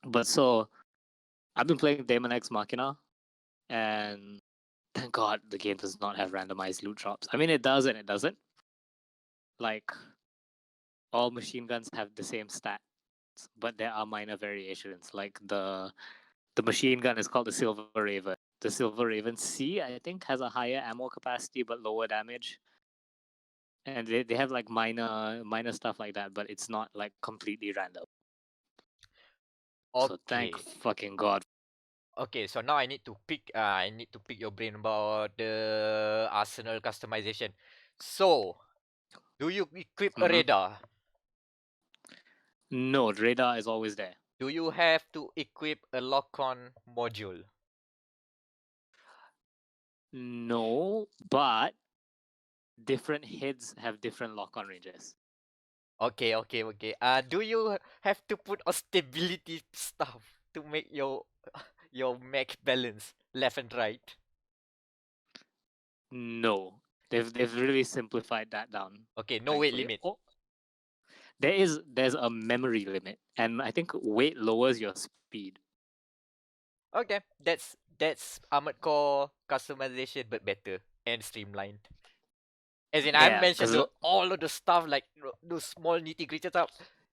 But so I've been playing Daemon X Machina, and thank God the game does not have randomized loot drops. I mean, it does and it doesn't. Like all machine guns have the same stats, but there are minor variations. Like the machine gun is called the Silver Raven. The Silver Raven C, I think, has a higher ammo capacity but lower damage. And they have like minor stuff like that, but it's not like completely random. So thank Okay. fucking God. Okay, so now I need to pick your brain about the arsenal customization. So, do you equip a Mhm. radar? No, radar is always there. Do you have to equip a lock-on module? No, but different heads have different lock-on ranges. Okay, okay, okay. Do you have to put a stability stuff to make your mech balance left and right? No, they've really simplified that down. Okay, no weight Thankfully, limit. there's a memory limit, and I think weight lowers your speed. Okay, that's Armored Core customization but better and streamlined. As in, I haven't Yeah, mentioned because all of the stuff like those small nitty gritty stuff.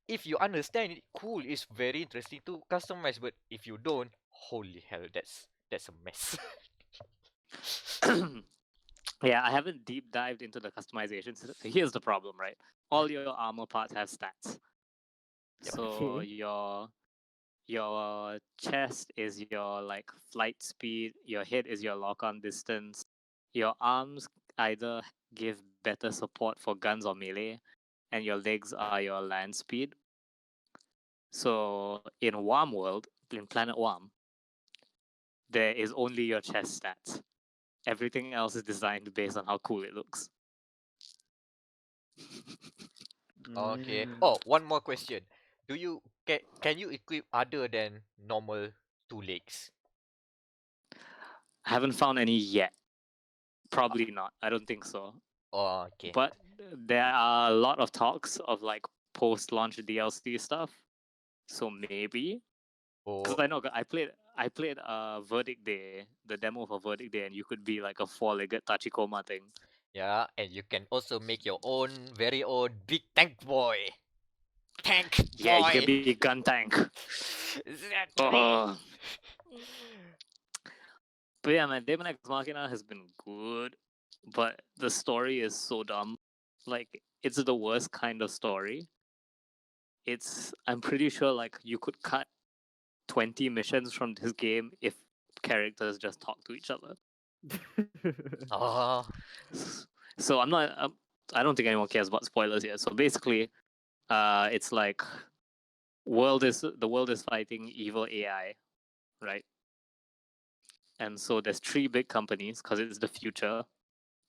If you understand it, cool, it's very interesting to customize. But if you don't, holy hell, that's a mess. yeah, I haven't deep dived into the customization. So here's the problem, right? All your armor parts have stats. Yep. So Okay. your chest is your like flight speed, your head is your lock-on distance, your arms either give better support for guns or melee, and your legs are your land speed. So in Warm World, in Planet Warm, there is only your chest stats. Everything else is designed based on how cool it looks. Okay. Mm. Oh, one more question. Can you equip other than normal two legs? I haven't found any yet. Probably not. I don't think so. Oh, okay. But there are a lot of talks of like post-launch DLC stuff. So maybe, because Oh, I know I played Verdict Day, the demo for Verdict Day, and you could be like a four-legged Tachikoma thing. yeah, and you can also make your own very own big tank boy. Tank Yeah, you can boy. be a gun tank. That Oh. But yeah, man, Daemon X Machina has been good, but the story is so dumb. Like, it's the worst kind of story. I'm pretty sure like you could cut 20 missions from this game if characters just talk to each other. Oh, So I don't think anyone cares about spoilers here. So basically, it's like the world is fighting evil AI, right? And so there's three big companies because it's the future.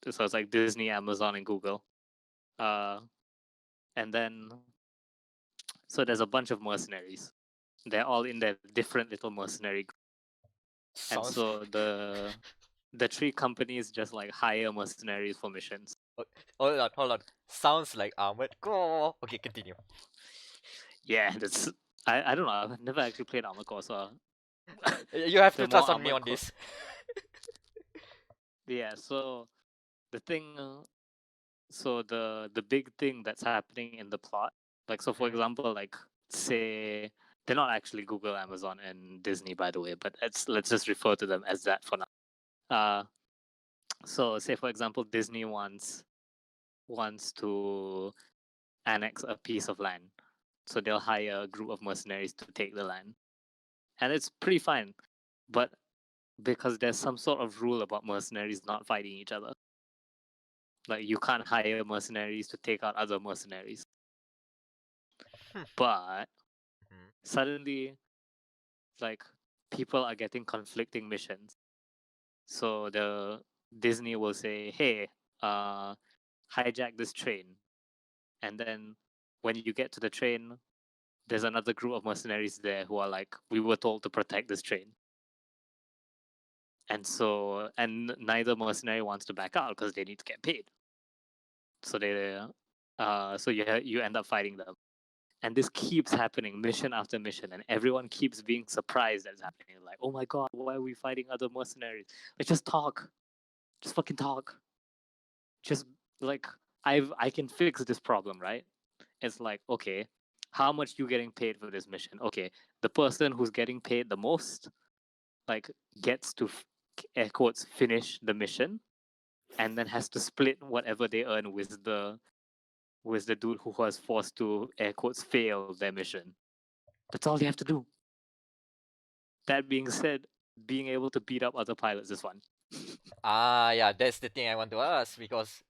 So it's like Disney, Amazon, and Google. And then so there's a bunch of mercenaries. They're all in their different little mercenary and sounds. so the three companies just like hire mercenaries for missions. Hold on. Sounds like Armored Core. Okay, continue. Yeah, that's I don't know. I've never actually played Armored Core, so You have the to more trust on me Armored on Core. this. Yeah, so the thing, so the big thing that's happening in the plot, like so for Mhm. example, like say they're not actually Google, Amazon, and Disney, by the way, but let's just refer to them as that for now. So say for example, Disney wants to annex a piece of land. So they'll hire a group of mercenaries to take the land. And it's pretty fine. But because there's some sort of rule about mercenaries not fighting each other. Like you can't hire mercenaries to take out other mercenaries. Hmm. But Mhm. suddenly like people are getting conflicting missions. So the Disney will say, hey, hijack this train. And then when you get to the train, there's another group of mercenaries there who are like, we were told to protect this train. And so, and neither mercenary wants to back out because they need to get paid. So so you end up fighting them. And this keeps happening mission after mission, and everyone keeps being surprised that it's happening. Like, oh my god, why are we fighting other mercenaries? Like, just talk. Just fucking talk. Just like I can fix this problem, right? It's like, okay, how much you getting paid for this mission? Okay, the person who's getting paid the most, like, gets to air quotes finish the mission, and then has to split whatever they earn with the dude who was forced to air quotes fail their mission. That's all you have to do. That being said, being able to beat up other pilots is fun. Yeah, that's the thing I want to ask because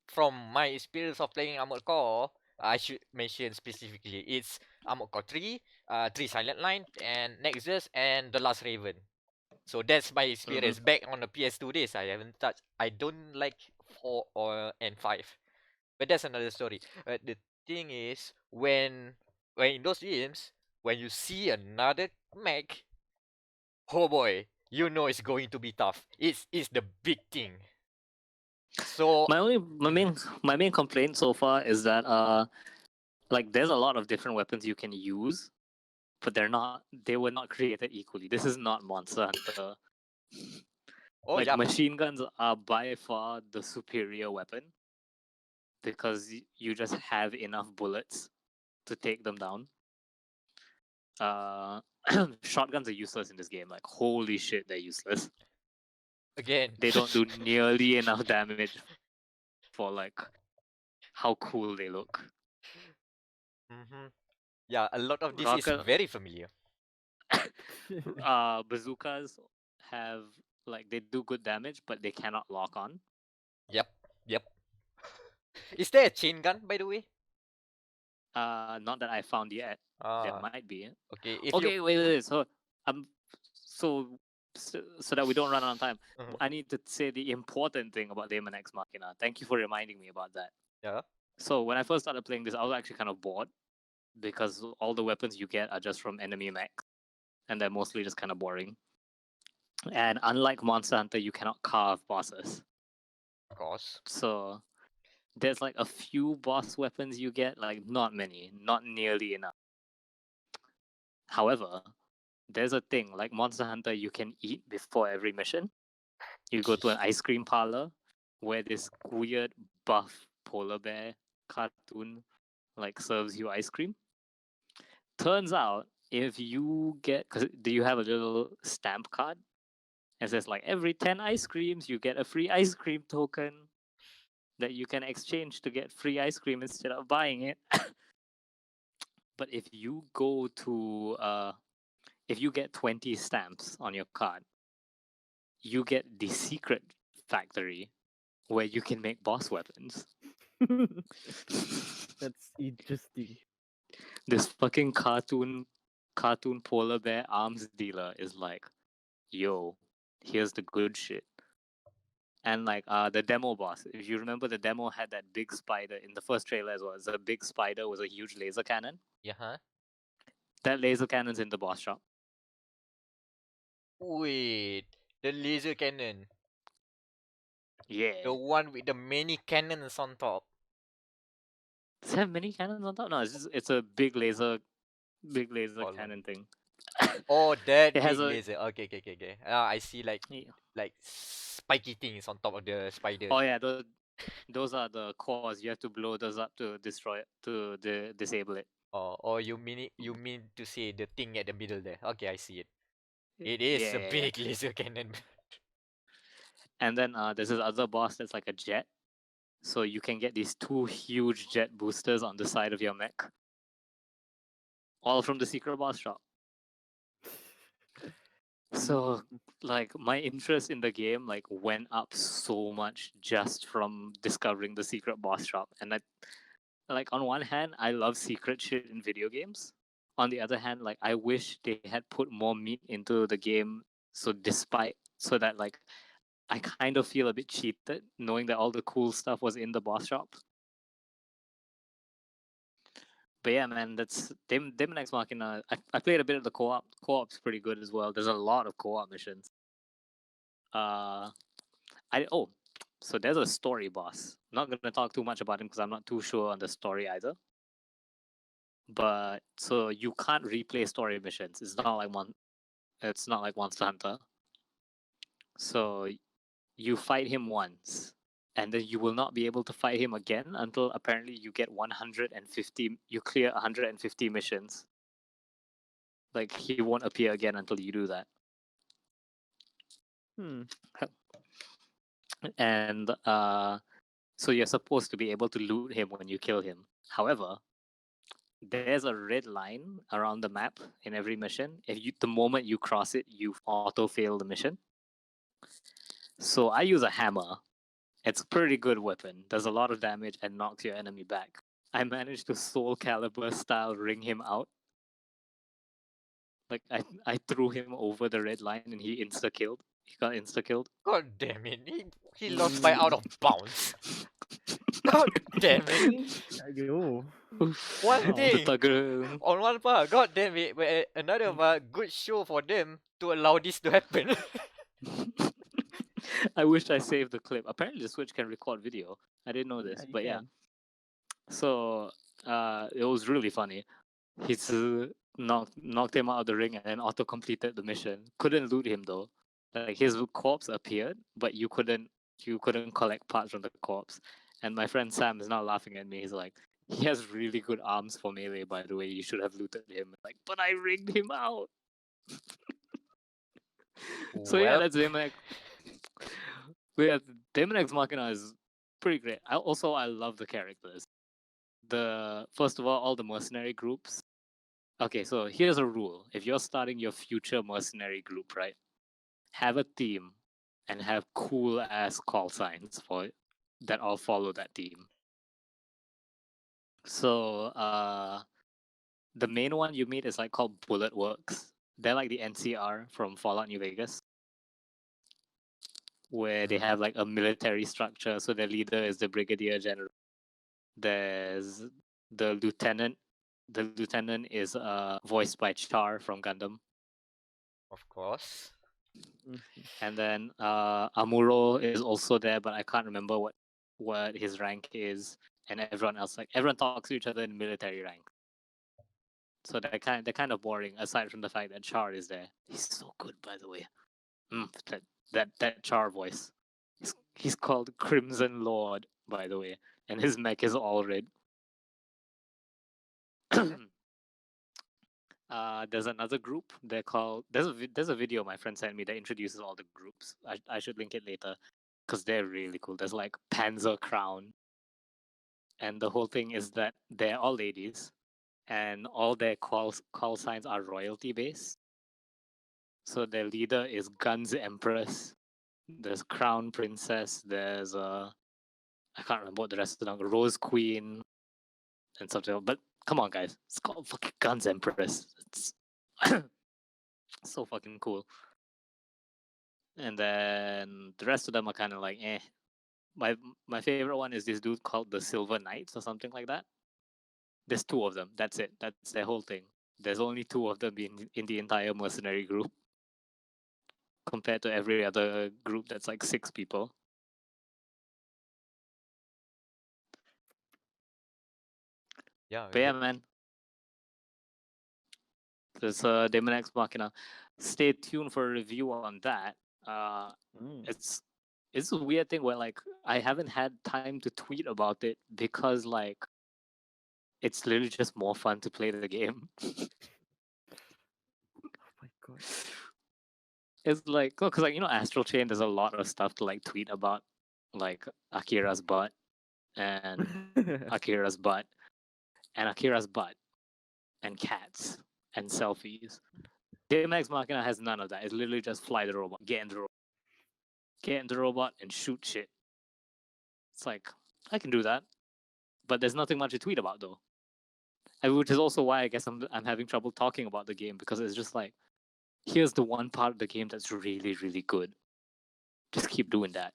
from my experience of playing Armored Core, I should mention specifically it's Armored Core 3, 3 Silent Line, and Nexus, and The Last Raven. So that's my experience back on the PS2 days. I haven't touched. I don't like 4 and 5, but that's another story. The thing is when in those games, when you see another mech, oh boy, you know it's going to be tough. It's the big thing. So My main complaint so far is that like there's a lot of different weapons you can use, but they were not created equally. This is not Monster Hunter. oh Like yeah, machine guns are by far the superior weapon because you just have enough bullets to take them down. Shotguns are useless in this game. Like, holy shit, they're useless. again. They don't do nearly enough damage for like how cool they look. Mm-hmm. Yeah, a lot of this is Rocket very familiar. bazookas have like they do good damage, but they cannot lock on. Yep, yep. Is there a chain gun, by the way? Not that I found yet. There might be. Okay. If Okay, you wait. So so that we don't run out of time, Mhm. I need to say the important thing about Daemon X Machina. Thank you for reminding me about that. Yeah. So when I first started playing this, I was actually kind of bored because all the weapons you get are just from enemy mechs, and they're mostly just kind of boring. And unlike Monster Hunter, you cannot carve bosses. Of course. So there's like a few boss weapons you get, like not many, not nearly enough. However, there's a thing like Monster Hunter you can eat before every mission. You go to an ice cream parlor where this weird buff polar bear cartoon like serves you ice cream. Turns out if you get, because do you have a little stamp card? It says like every 10 ice creams you get a free ice cream token that you can exchange to get free ice cream instead of buying it. But if you go to if you get 20 stamps on your card, you get the secret factory where you can make boss weapons. That's interesting. This fucking cartoon polar bear arms dealer is like, yo, here's the good shit. And like the demo boss, if you remember, the demo had that big spider in the first trailer as well. The big spider was a huge laser cannon. Yeah. Huh? That laser cannon's in the boss shop. Wait, the laser cannon, Yeah. the one with the many cannons on top. Does it have many cannons on top? No, it's a big laser Hold on. cannon thing. Oh, that It has big a laser. Okay. I see like yeah. spiky things on top of the spider. Oh yeah, those are the cores. You have to blow those up to destroy it, to disable it. Or you mean to say the thing at the middle there? Okay, I see it. It is a Yeah. big laser cannon. And then there's this other boss that's like a jet. So you can get these 2 huge jet boosters on the side of your mech. All from the secret boss shop. So like my interest in the game like went up so much just from discovering the secret boss shop. And like on one hand, I love secret shit in video games. On the other hand, like I wish they had put more meat into the game so that like I kind of feel a bit cheated knowing that all the cool stuff was in the boss shop. But yeah, man, that's Daemon X Machina. I played a bit of the co-op. Co-op's pretty good as well. There's a lot of co-op missions. So there's a story boss. Not gonna talk too much about him because I'm not too sure on the story either. But so you can't replay story missions. It's not like Monster Hunter. So you fight him once, and then you will not be able to fight him again until apparently you get 150. You clear 150 missions. Like he won't appear again until you do that. And so you're supposed to be able to loot him when you kill him. However, there's a red line around the map in every mission. The moment you cross it, you auto fail the mission. So I use a hammer. It's a pretty good weapon. Does a lot of damage and knocks your enemy back. I managed to Soul Calibur style ring him out. Like I threw him over the red line and he insta killed. He got insta killed. God damn it! He lost by out of bounds. God damn it! Ayo. One Wow. thing Thugger. on one part, god damn it! But another part, good show for them to allow this to happen. I wish I saved the clip. Apparently the Switch can record video. I didn't know this, you but yeah. can. So it was really funny. He's knocked him out of the ring and then auto completed the mission. Couldn't loot him though. Like his corpse appeared, but you couldn't collect parts from the corpse. And my friend Sam is now laughing at me. He's like, he has really good arms for melee, by the way. You should have looted him. Like, but I rigged him out. So yeah, Well, that's Daemon X. Yeah, Daemon X Machina is pretty great. I love the characters. First of all the mercenary groups. Okay, so here's a rule. If you're starting your future mercenary group, right? Have a theme and have cool ass call signs for it that all follow that theme. So the main one you meet is like called Bullet Works. They're like the NCR from Fallout New Vegas, where they have like a military structure. So their leader is the Brigadier General. There's the lieutenant. The lieutenant is voiced by Char from Gundam. of course. And then Amuro is also there, but I can't remember what his rank is. And everyone else, like everyone talks to each other in military rank. So they're kind of boring, aside from the fact that Char is there. He's so good, by the way. That Char voice. He's called Crimson Lord, by the way, and his mech is all red. There's another group. They're called. There's a video my friend sent me that introduces all the groups. I should link it later, because they're really cool. There's like Panzer Crown, and the whole thing is that they're all ladies, and all their call signs are royalty based. So their leader is Guns Empress. There's Crown Princess. There's I can't remember what the rest of them. Rose Queen, and something. But come on, guys, it's called fucking Guns Empress. It's so fucking cool. And then the rest of them are kind of like eh. My favorite one is this dude called the Silver Knights or something like that. There's two of them. That's it. That's their whole thing. There's only two of them in the entire mercenary group, compared to every other group that's like 6 people. Yeah. But yeah, man. There's Daemon X Machina. Stay tuned for a review on that. It's a weird thing where like I haven't had time to tweet about it because like it's literally just more fun to play the game. Oh my god. It's like, because like Astral Chain, there's a lot of stuff to like tweet about, like Akira's butt and Akira's butt and Akira's butt and cats and selfies. Daemon X Machina has none of that. It's literally just fly the robot, get in the robot and shoot shit. It's like I can do that, but there's nothing much to tweet about though. And which is also why I guess I'm having trouble talking about the game, because it's just like, here's the one part of the game that's really, really good. Just keep doing that.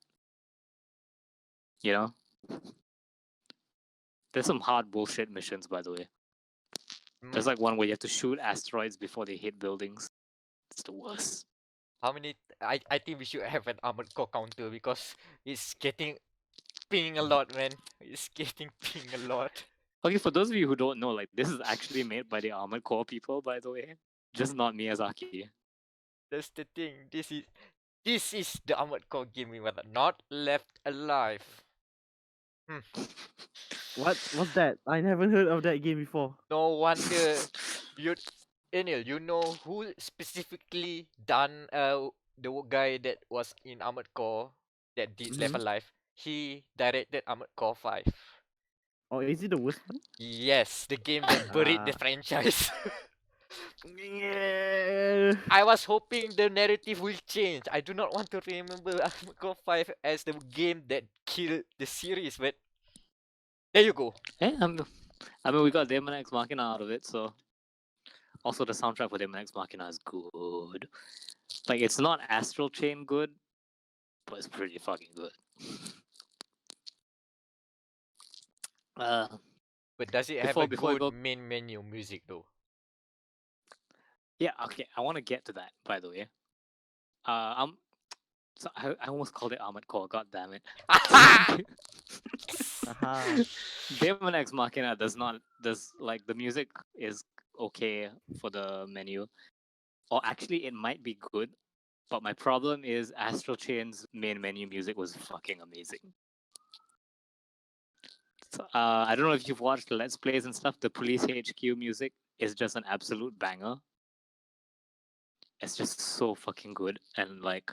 You know? There's some hard bullshit missions, by the way. There's like one where you have to shoot asteroids before they hit buildings. It's the worst. How many? I think we should have an armored core counter because it's getting ping a lot, man. It's getting ping a lot. Okay, for those of you who don't know, like this is actually made by the Armored Core people, by the way. Just not Miyazaki. That's the thing. This is the armored core game we were not left alive. What's that? I never heard of that game before. No wonder you, Daniel. You know who specifically done the guy that was in Armored Core that did Left Mhm. Alive. He directed Armored Core 5. Oh, is it the worst one? Yes, the game that buried the Ah. franchise. Yeah. I was hoping the narrative will change. I do not want to remember Armored Core 5 as the game that killed the series, but there you go. Eh, I mean, we got Daemon X Machina out of it, so. Also, the soundtrack for Daemon X Machina is good. Like, it's not Astral Chain good, but it's pretty fucking good. But does it have Before- a before we good go- main menu music though? Yeah, okay, I want to get to that, by the way. So I almost called it Armored Core, god damn it. Aha. Daemon X Machina does like the music is okay for the menu. Or actually it might be good, but my problem is Astral Chain's main menu music was fucking amazing. So, I don't know if you've watched Let's Plays and stuff, the Police HQ music is just an absolute banger. It's just so fucking good and like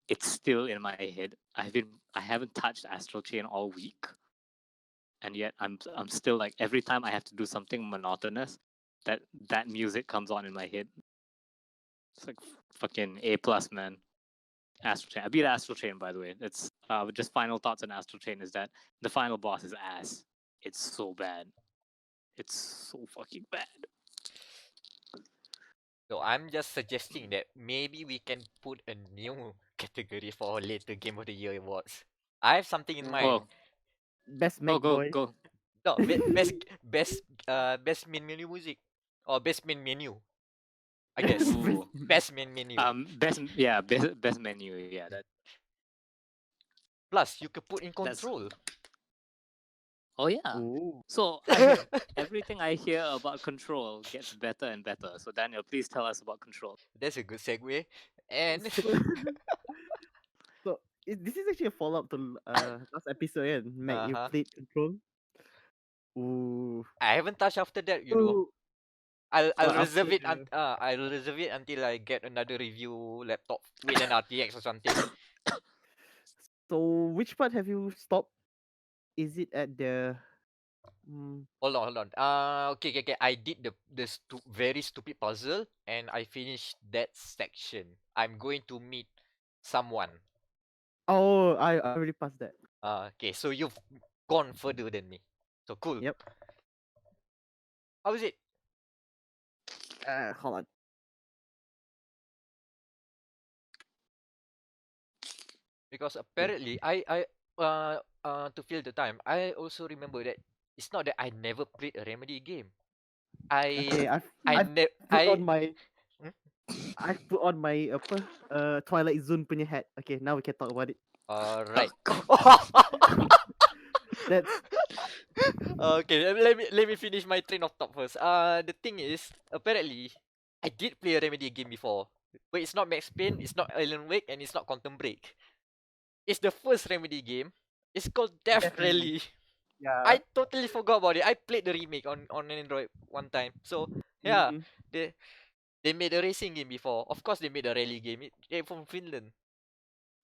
it's still in my head. I haven't touched Astral Chain all week. And yet I'm still like every time I have to do something monotonous, that music comes on in my head. It's like fucking A plus, man. Astral Chain. I beat Astral Chain, by the way. It's just final thoughts on Astral Chain is that the final boss is ass. It's so bad. It's so fucking bad. So I'm just suggesting that maybe we can put a new category for later Game of the Year awards. I have something in mind. Oh, Best go Mac boy. go. No, best main menu music or best main menu. I guess Ooh. best main menu. Best menu. Yeah, that. Plus, you could put in That's- control. Oh yeah. Ooh. So everything I hear about Control gets better and better. So Daniel, please tell us about Control. That's a good segue. And So this is actually a follow up to last episode, yeah. Mac, you Uh-huh. played Control. Ooh. I haven't touched after that, you know. So, I'll so reserve it after- I'll reserve it until I get another review laptop with an RTX or something. so which part have you stopped? Is it at the Hold on. Okay. I did the very stupid puzzle and I finished that section. I'm going to meet someone. Oh, I already passed that. Okay, so you've gone further than me. So cool. Yep. How is it? Hold on. Because apparently to fill the time, I also remember that it's not that I never played a Remedy game. Okay, I I've ne- put I on my Hmm? I put on my Twilight Zone punya hat. Okay, now we can talk about it. Alright. That's Okay, let me finish my train of thought first. The thing is, apparently, I did play a Remedy game before, but it's not Max Payne, it's not Alan Wake, and it's not Quantum Break. It's the first Remedy game. It's called Death Death Rally. Rally. yeah. I totally forgot about it. I played the remake on Android one time. So yeah, mhm. they made a racing game before. Of course, they made a rally game. They're from Finland.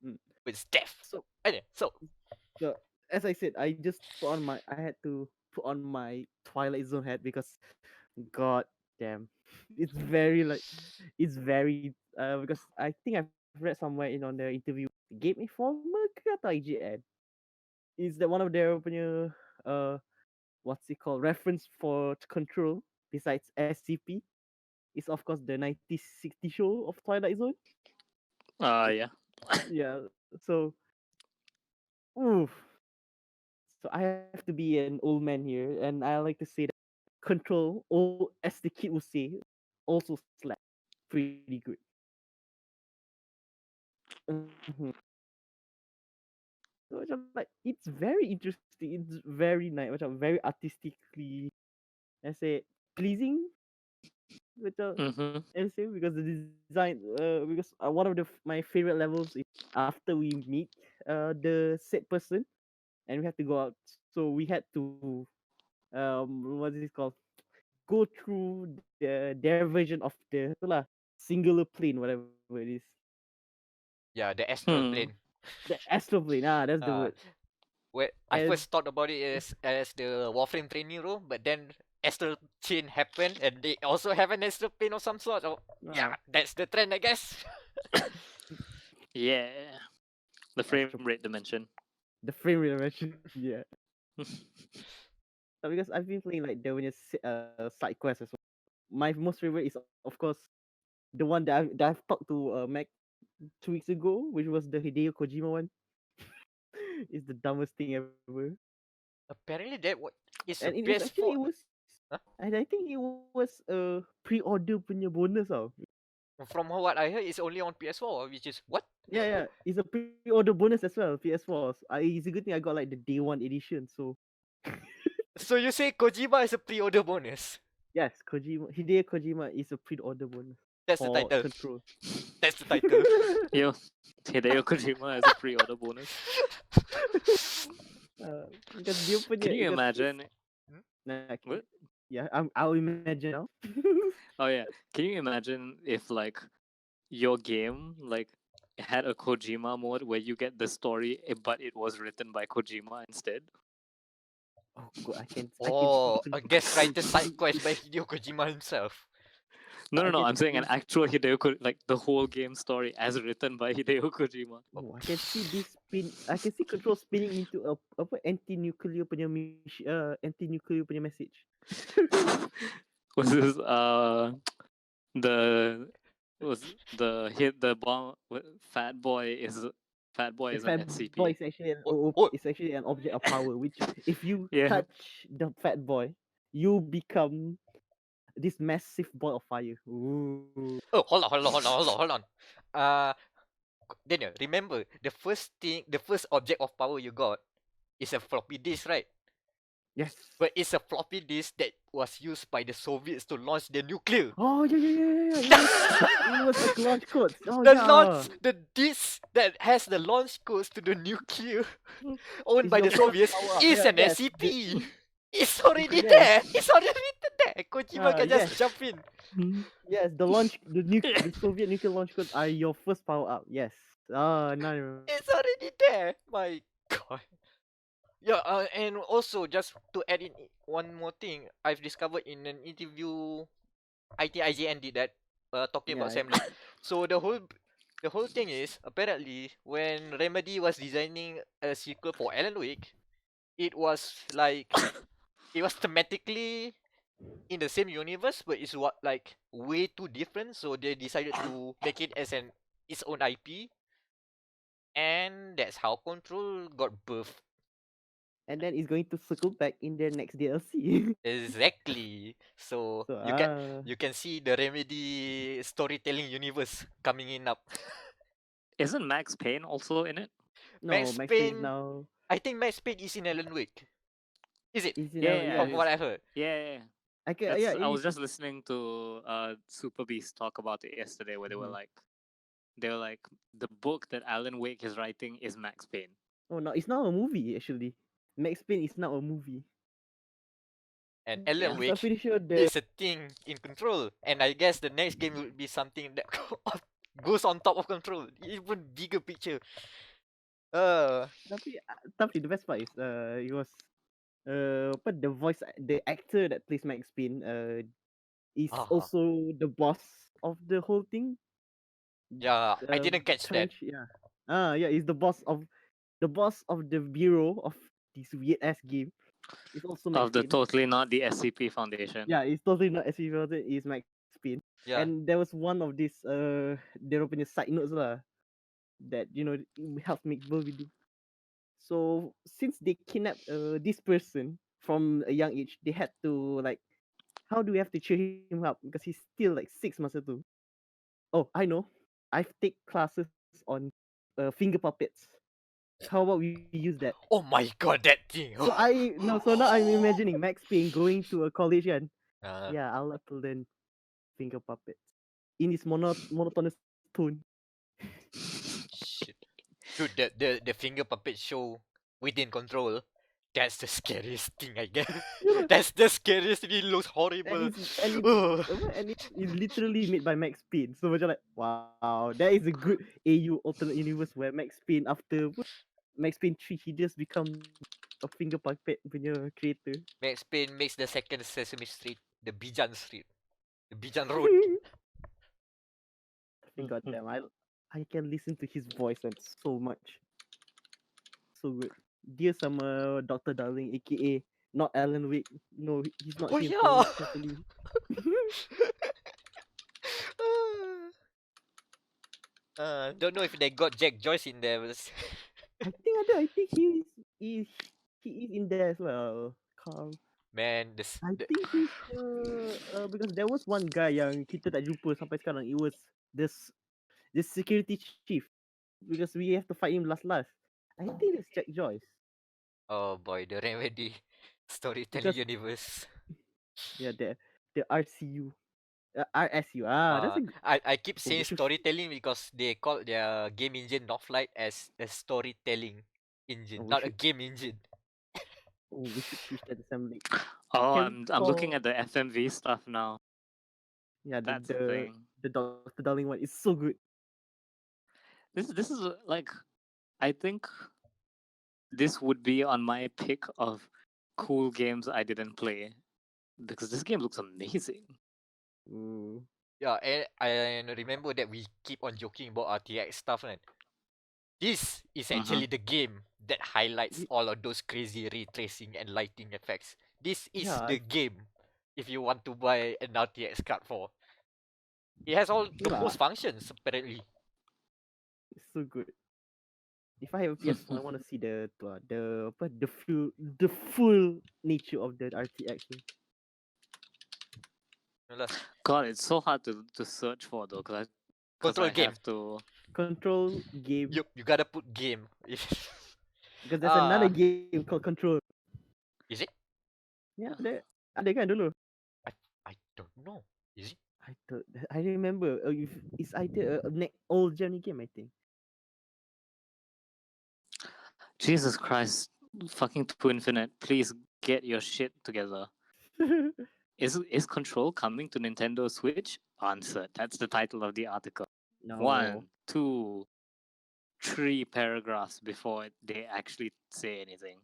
Mm. But it's death. So Anyway, so So as I said, I had to put on my Twilight Zone hat because god damn. It's very because I think I've read somewhere in on the interview Game Informer ke atau IGN. Is that one of their punya what's it called reference for Control besides SCP is of course the 1960 show of Twilight Zone. Yeah. Yeah. So oof. So I have to be an old man here, and I like to say that control, or as the kid would say, also slap pretty good. Mhm. So macam like it's very interesting. It's very nice. Macam very artistically, I say pleasing. Macam Mm-hmm. I say because the design. Because one of my favorite levels is after we meet the said person and we have to go out. So we had to what is it called? Go through their version of the itulah, singular plane, whatever it is. Yeah, the astral Hmm. plane. The astral plane. Ah, that's the Uh, word. where I And first thought about it as the Warframe training room, but then astral chain happened, and they also have an astral plane of some sort. Oh, yeah, that's the trend, I guess. Yeah. The frame Astro- rate dimension. the frame rate mentioned. Yeah. Because I've been playing like the when you side quest as well. My most favorite is of course the one that I've talked to Meck 2 weeks ago, which was the Hideo Kojima one. It's the dumbest thing ever. Apparently, that what is a And it was actually PS4. it was Huh? and I think it was pre-order punya bonus tau. From what I heard, it's only on PS4, which is what? Yeah, it's a pre-order bonus as well, PS4. It's a good thing I got like the day one edition. So So you say Kojima is a pre-order bonus? yes, Hideo Kojima is a pre-order bonus That's the for title. Control. That's the title. Yo, Hideo Kojima has a pre-order bonus. Because dia punya, Can you because imagine? nah, okay. What? Yeah, I'll imagine now. Oh yeah. Can you imagine if like your game like had a Kojima mode where you get the story, but it was written by Kojima instead? Oh god, I can Oh, see a guest writer side quest by Hideo Kojima himself. No, I no, no. can I'm saying an see- actual like the whole game story as written by Hideo Kojima. Oh, I can see this spin. I can see Control spinning into a apa anti-nuclear punya anti-nuclear punya message. Was this the was the hit the bomb? Fat boy is The an fat SCP. boy is actually it's actually an object of power. Which if you Yeah. touch the fat boy, you become this massive ball of fire. Ooh. Oh, hold on. Uh, Daniel, remember the first object of power you got is a floppy disk, right? Yes. But it's a floppy disk that was used by the Soviets to launch the nuclear. Oh yeah. It was like launch codes. Oh The yeah. launch, the disk that has the launch codes to the nuclear owned It's by the your first Soviets power up. is Yeah, an yes. SCP. It's already Yes. there. It's already written there. Kojima can just Yes. jump in. Yes, the Soviet nuclear launch codes are your first power up. Yes. Oh, now I remember. It's already there. My God. Yeah, and also just to add in one more thing, I've discovered in an interview, I think IGN did that, talking about Yeah. Sam Lake. So the whole thing is apparently when Remedy was designing a sequel for Alan Wake, it was like it was thematically in the same universe, but it's what like way too different. So they decided to make it as its own IP, and that's how Control got birthed. And then it's going to circle back in their next DLC. Exactly. So So you can see the Remedy storytelling universe coming in up. Isn't Max Payne also in it? no, Max Max Payne Payne, now I think Max Payne is in Alan Wake. Is it? is in Yeah, From it what is. I heard. Yeah. I can, That's, yeah, I was it's, just listening to Super Beast talk about it yesterday, where they were like, the book that Alan Wake is writing is Max Payne. oh no, it's not a movie actually. Max Payne is not a movie. And Yeah. Alan So I'm Wake pretty sure the is a thing in Control. And I guess the next game will be something that goes on top of Control. Even bigger picture. tapi the best part is it was but the actor that plays Max Payne is uh also the boss of the whole thing. Yeah, I didn't catch that. Yeah. Yeah, he's the boss of the bureau of this weird ass game. It's also Max Of the Payne. totally not the SCP Foundation. Yeah, it's totally not as if it is Max Payne. Yeah. And there was one of these dia punya side notes lah that it helps make Burl do. So since they kidnapped this person from a young age, they had to like how do we have to cheer him up? Because he's still like 6 months old. Oh, I know. I've take classes on finger puppets. How about we use that? Oh my god, that thing. So now I'm imagining Max Payne going to a college and Uh, yeah, I'll have to learn finger puppets in his monotonous tone. shit. Dude, the finger puppet show within control. That's the scariest thing, I guess. Yeah, That's the scariest thing. It looks horrible. Ugh. and it's literally made by Max Payne. So macam like, wow, that is a good AU alternate universe where Max Payne after Max Payne 3 he just become a finger puppet punya creator. Max Payne makes the second Sesame Street the Bijan Street. The Bijan Road. God damn, I can listen to his voice and so much. So good. Dia sama Dr. Darling aka not Alan Wake. No, he's not Oh him yeah. properly. Don't know if they got Jack Joyce in there. I think he is in there as well. Carl. Man, I think he's because there was one guy yang kita tak jumpa sampai sekarang. It was this security chief because we have to fight him last. I think it's Jack Joyce. oh boy, the Remedy storytelling Because- universe. Yeah, the RCU. RSU. That's a I keep saying we should- storytelling because they call their game engine Northlight as a storytelling engine, we not a should- game engine. we should switch that assembly. Oh, Can I'm looking call- at the FMV stuff now. Yeah, That's the the thing. the Dr. Darling one is so good. This is like, I think this would be on my pick of cool games I didn't play because this game looks amazing. Ooh. Yeah, and I remember that we keep on joking about RTX stuff, right? This is actually the game that highlights all of those crazy ray tracing and lighting effects. This is Yeah, the game if you want to buy an RTX card for. It has all the Yeah. most functions apparently. It's so good. If I have a PS4, I want to see the full nature of the RTX. Yalah. God, it's so hard to search for though, because Control I game. have to. Control game. You gotta put game. Because there's another Ah. game called Control. Is it? Yeah, ada kan dulu. I don't know. Is it? I remember. It's either a old journey game, I think. Jesus Christ, fucking to Infinite, please get your shit together. Is Control coming to Nintendo Switch? Answer. That's the title of the article. No. 1, 2, 3 paragraphs before they actually say anything.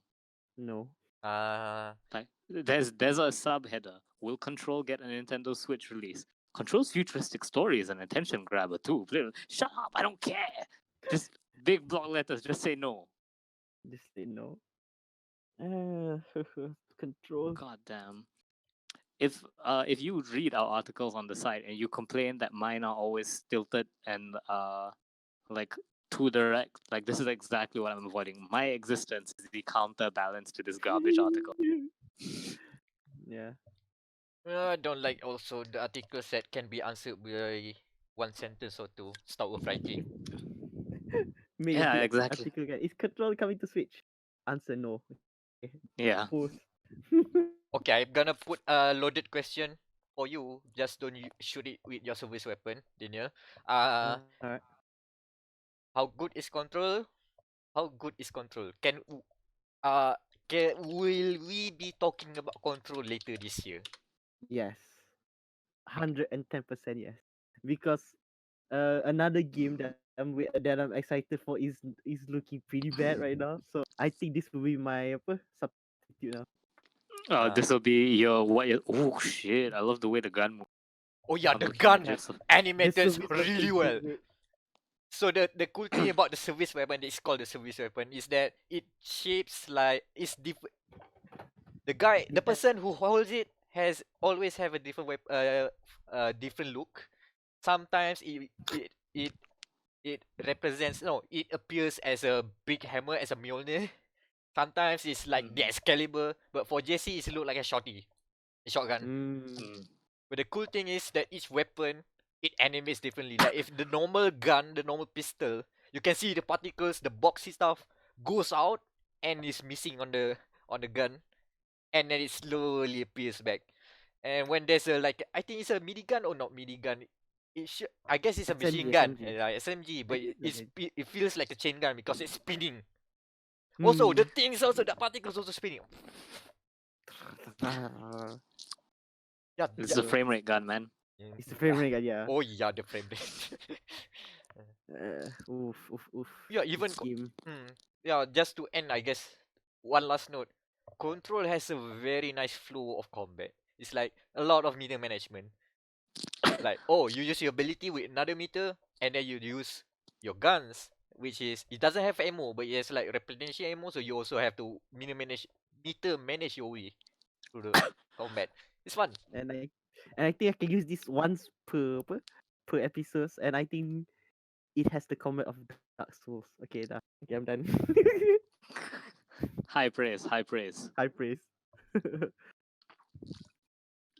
No. Like there's a subheader. Will Control get a Nintendo Switch release? Control's futuristic story is an attention grabber too. Shut up! I don't care. Just big block letters. Just say no. Just say no. Control. God damn. If you read our articles on the site and you complain that mine are always tilted and like too direct, like this is exactly what I'm avoiding. My existence is the counterbalance to this garbage article. Yeah. I don't like also the articles that can be answered by one sentence or two. Stop with writing. Maybe Yeah, the exactly. article guy. Is Control coming to Switch? Answer no. Yeah. Post. Okay, I'm gonna put a loaded question for you. Just don't shoot it with your service weapon, Daniel. Alright. How good is Control? How good is Control? Will we be talking about Control later this year? Yes. 110% yes. Because another game that I'm excited for is looking pretty bad right now. So I think this will be my substitute now. This will be your oh shit! I love the way the gun moves. Oh yeah, I'm the looking gun at this. animated This service really weapon well. is great. So the cool thing about the service weapon, it's called the service weapon, is that it shapes like it's different. The person who holds it has always have a different different look. Sometimes it represents it appears as a big hammer, as a Mjolnir. Sometimes it's like the Excalibur, but for JC it look like a shotty. shotgun. Mm. But the cool thing is that each weapon it animates differently. Like if the normal gun, the normal pistol, you can see the particles, the boxy stuff goes out and is missing on the gun, and then it slowly appears back. And when there's a like, I think it's a minigun or not minigun. I guess it's a machine SMG, gun, SMG. SMG, I but think it's okay. it feels like a chain gun because it's spinning. Also, the thing is also the particles also spinning. Yeah, It's yeah. a frame rate gun, man. It's the frame rate, yeah. Oh yeah, the frame rate. Oof, oof, oof. Yeah, even This game. yeah, just to end, I guess one last note. Control has a very nice flow of combat. It's like a lot of meter management. Like, oh, you use your ability with another meter, and then you use your guns, which is it doesn't have ammo, but it has like replenishing ammo, so you also have to meter manage your way through the combat. It's fun. And I think I can use this once per episode, and I think it has the combat of Dark Souls. Okay, okay, I'm done. High praise, high praise. High praise.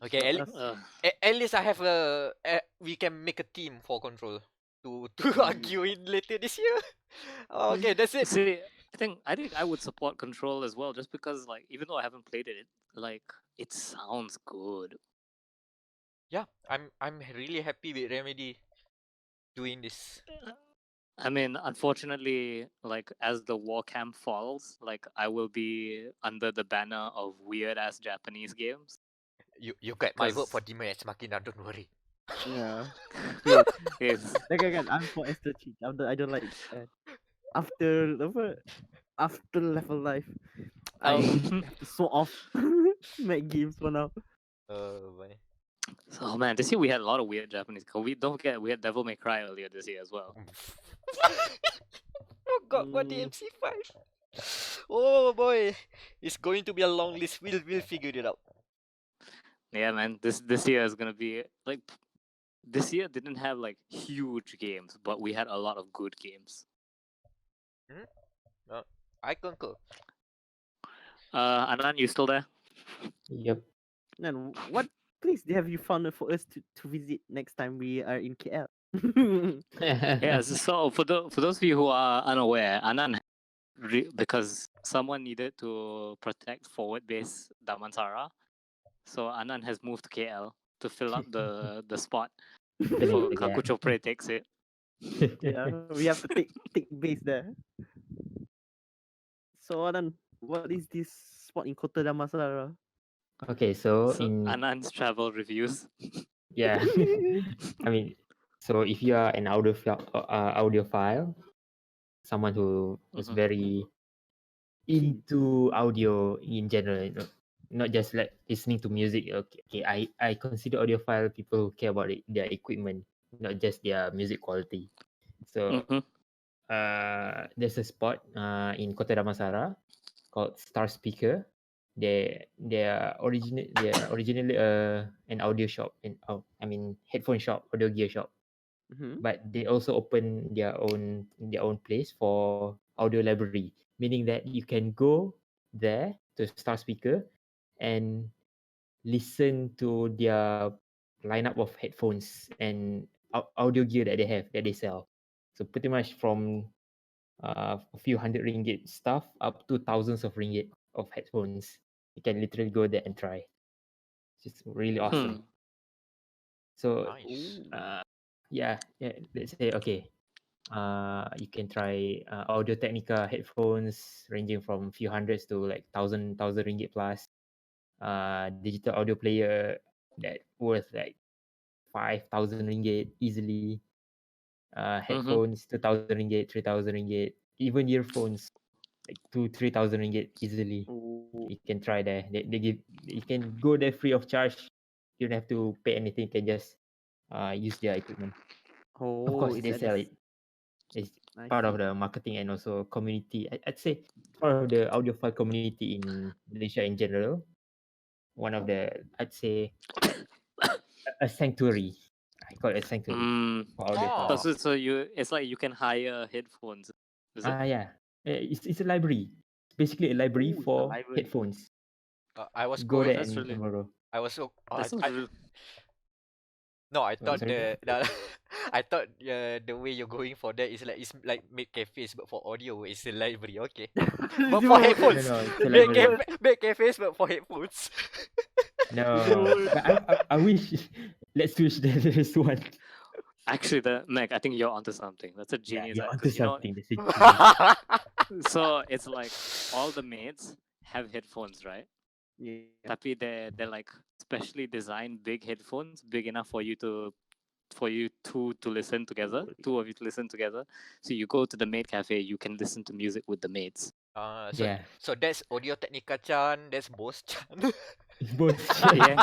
Okay, What else? at least I have we can make a team for control to argue in later this year. Okay, that's it. See, I think I would support Control as well, just because like even though I haven't played it, like it sounds good. Yeah, I'm really happy with Remedy doing this. I mean, unfortunately, like as the war camp falls, like I will be under the banner of weird ass Japanese games. You get my vote for 'Cause- Daemon X Machina, don't worry. Yeah. Yes. Like, I'm for Esther Cheat. I don't like after after level life. I Um, have to sort off make games for now. Boy. Oh man, this year we had a lot of weird Japanese. We don't forget we had Devil May Cry earlier this year as well. Oh god, what DMC5? Oh boy, it's going to be a long list. We'll figure it out. Yeah, man. This year is gonna be like this year didn't have like huge games, but we had a lot of good games. I concur. Anan, you still there? Yep. And what place have you found for us to visit next time we are in KL? Yeah. So for those of you who are unaware, Anan, because someone needed to protect forward base Damansara, so Anan has moved to KL to fill up the spot before Yeah. Kakuchopre takes it. Yeah, we have to take base there. So Anan, what is this spot in Kota Damansara? Okay, so So in Anan's travel reviews. yeah, I mean, so if you are an audiophile, someone who is Mhm. very into audio in general, not just like listening to music. Okay, I consider audiophile people who care about their equipment, not just their music quality. So Mhm. there's a spot in Kota Damansara called Star Speaker. They are originally an audio shop and I mean headphone shop, audio gear shop. Mhm. But they also open their own place for audio library, meaning that you can go there to Star Speaker and listen to their lineup of headphones and audio gear that they sell. So pretty much from a few hundred ringgit stuff up to thousands of ringgit of headphones. You can literally go there and try. It's really awesome. So Nice. yeah, let's say okay. You can try Audio Technica headphones ranging from few hundreds to like thousand ringgit plus. Digital audio player that worth like 5,000 ringgit easily. Headphones 2,000 ringgit, 3,000 ringgit. Even earphones like 3,000 ringgit easily. Oh, You can try there. They give you can go there free of charge. You don't have to pay anything. You can just use their equipment. Of course, it's they at sell this. it. It's I part of see. the marketing and also community. I'd say part of the audiophile community in Malaysia in general. One of the I'd say a sanctuary. I call it a sanctuary for Oh. audiophiles. So it's like you can hire headphones. Is it? Yeah. It's a library. Basically a library Oh, it's a for library. headphones. I was Go called there That's and really borrow. I was so That's not real. no, I thought sorry? I thought the way you're going for that is like make cafes but for audio. It's a library, okay. But for Bro, No, headphones, no, it's a make library. make cafes but for headphones. No, but I wish. Let's switch this one. Actually, the Meg, I think you're onto something. That's a Yeah, genius you're idea. onto Because something. That's a genius. so it's like all the maids have headphones, right? yeah. Tapi they're like specially designed big headphones, big enough for you to listen together, two of you to listen together. So you go to the maid cafe, you can listen to music with the maids. So Yeah, so that's Audio Technica Chan, that's Boss Chan. both. Yeah.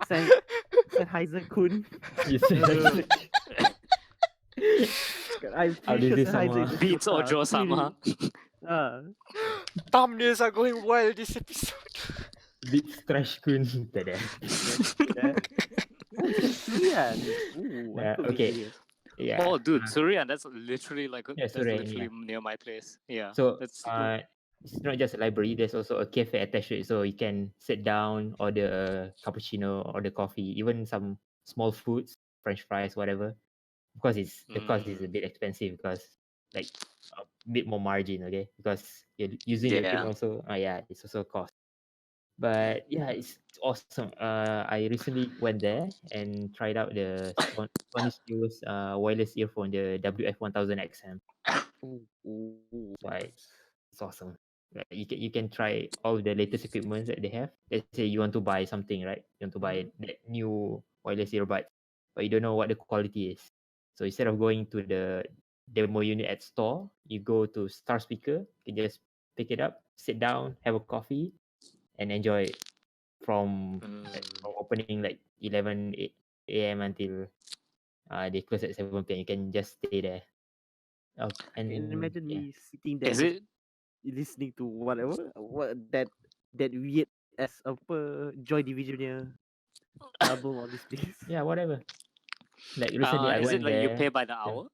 Sennheiser Kun. You said I'm I'll pretty do sure this Sennheiser sama. is Beats Kota. Ojo sama. Thumbnails are going wild this episode. Beats trash kun. Tada. Surian. Ooh, Yeah, I could okay. be here. Yeah. Oh, dude, Surian, that's literally like Yeah, that's Surian, literally yeah. near my place. Yeah, So that's it's not just a library. There's also a cafe attached to it, so you can sit down, order a cappuccino, order coffee, even some small foods, French fries, whatever. Of course, the cost is a bit expensive because like a bit more margin, okay? Because you're using the Yeah. equipment also. Yeah, it's also a cost. But yeah, it's awesome. I recently went there and tried out the Sony Stereo's wireless earphone, the WF-1000XM. Ooh, So it's awesome. Like, you can try all the latest equipment that they have. Let's say you want to buy something, right? You want to buy that new wireless earbud, but you don't know what the quality is. So instead of going to the demo unit at store, you go to Star Speaker. You can just pick it up, sit down, have a coffee, and enjoy it from opening like 11 a.m. until they close at 7 p.m. You can just stay there. I can And imagine yeah, me sitting there Is just it? listening to whatever what that weird as apa Joy Division punya album on this place. yeah, whatever. Like recently, I Is it went like you there. pay by the Yeah. hour?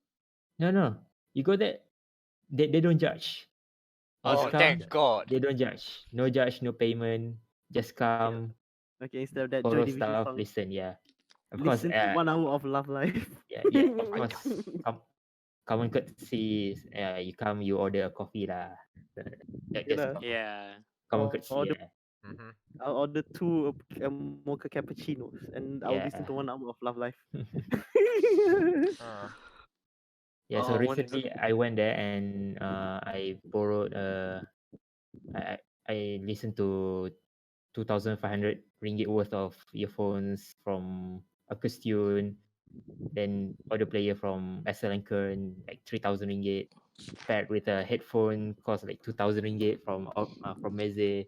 No. You go there. They don't judge. Oh, Just come. thank God. They don't judge. No judge. No payment. Just come. Okay, instead of that Borrow Joy Division stuff. song, Listen. Yeah. Of course. listen to 1 hour of Love Life. Yeah. Of course. Common courtesy. You come. You order a coffee lah. You know, Yeah. Common courtesy. order, Yeah. Mm-hmm. I'll order 2 mocha cappuccinos and I'll listen to 1 hour of Love Life. Yeah. So Oh, recently, I went there and I borrowed I listened to 2,500 ringgit worth of earphones from Acoustune, then audio player from SL and Kern, like 3,000 ringgit, paired with a headphone cost like 2,000 ringgit from Meze.